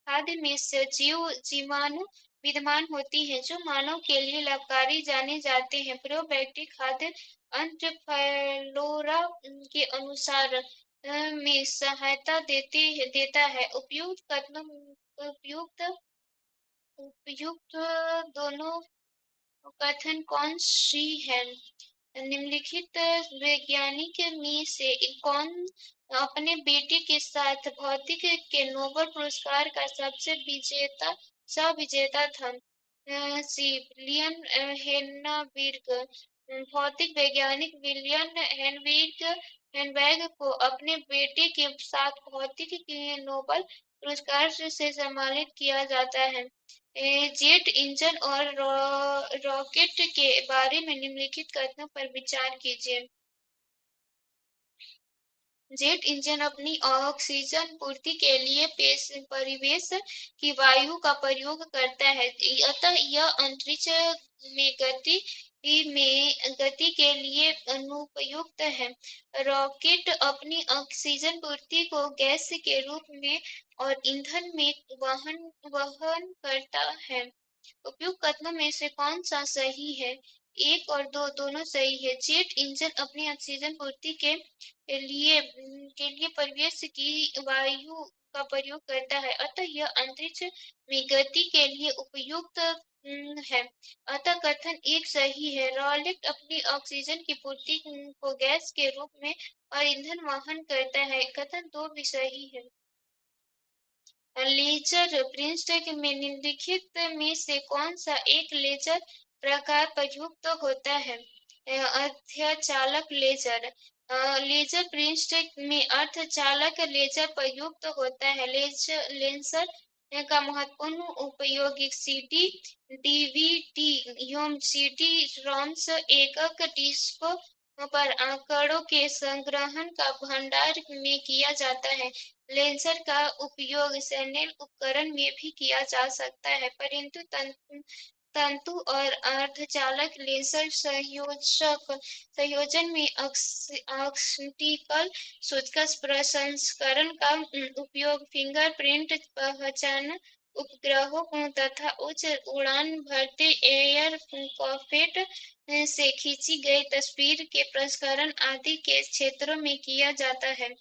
खाद्य में सजीव जीवाणु विद्यमान होती हैं जो मानव के लिए लाभकारी जाने जाते हैं। प्रोबायोटिक खाद्य अंतःफलों के अनुसार में सहायता देता है। उपयुक्त दोनों कथन कौन सी है? निम्नलिखित वैज्ञानिक में से कौन अपने बेटे के साथ भौतिकी के नोबेल पुरस्कार का सह विजेता था? सी विलियम हेनबर्ग। भौतिक वैज्ञानिक विलियम हेनबर्ग को अपने बेटे के साथ भौतिकी के नोबेल पुरस्कार से सम्मानित किया जाता है। जेट इंजन और रॉकेट के बारे में निम्नलिखित कथनों पर विचार कीजिए। जेट इंजन अपनी ऑक्सीजन पूर्ति के लिए परिवेश की वायु का प्रयोग करता है, अतः यह अंतरिक्ष में गति के लिए अनुपयुक्त है। रॉकेट अपनी ऑक्सीजन पूर्ति को गैस के रूप में और ईंधन में वहन करता है। उपयुक्त कथनों में से कौन सा सही है? 1 और 2 दोनों सही है। जेट इंजन अपनी ऑक्सीजन पूर्ति के लिए परिवेश की वायु का प्रयोग करता है, अतः यह अंतरिक्ष में गति के लिए उपयुक्त है। अतः कथन 1 सही है। रॉकेट अपनी ऑक्सीजन की पूर्ति को गैस के रूप में और ईंधन वहन करता है। कथन 2 भी सही है। लेजर पृष्ठ में निम्नलिखित में से कौन सा एक लेजर प्रकार प्रयुक्त होता है? अर्धचालक लेजर। लेजर पृष्ठ में अर्धचालक लेजर प्रयुक्त होता है। लेजर का महत्वपूर्ण उपयोग सीडी, डीवीडी एवं CD-ROMs एकक डिस्क पर आंकड़ों के संग्रहण का भंडार में किया जाता है। लेजर का उपयोग सैन्य उपकरण में भी किया जा सकता है, परंतु तंतु और अर्धचालक लेजर संयोजन में ऑप्टिकल सूचकांक प्रसंस्करण का उपयोग फिंगरप्रिंट पहचान उपग्रहों तथा उच्च उड़ान भरते एयरक्राफ्ट से खींची गई तस्वीर के प्रसंस्करण आदि के क्षेत्रों में किया जाता है।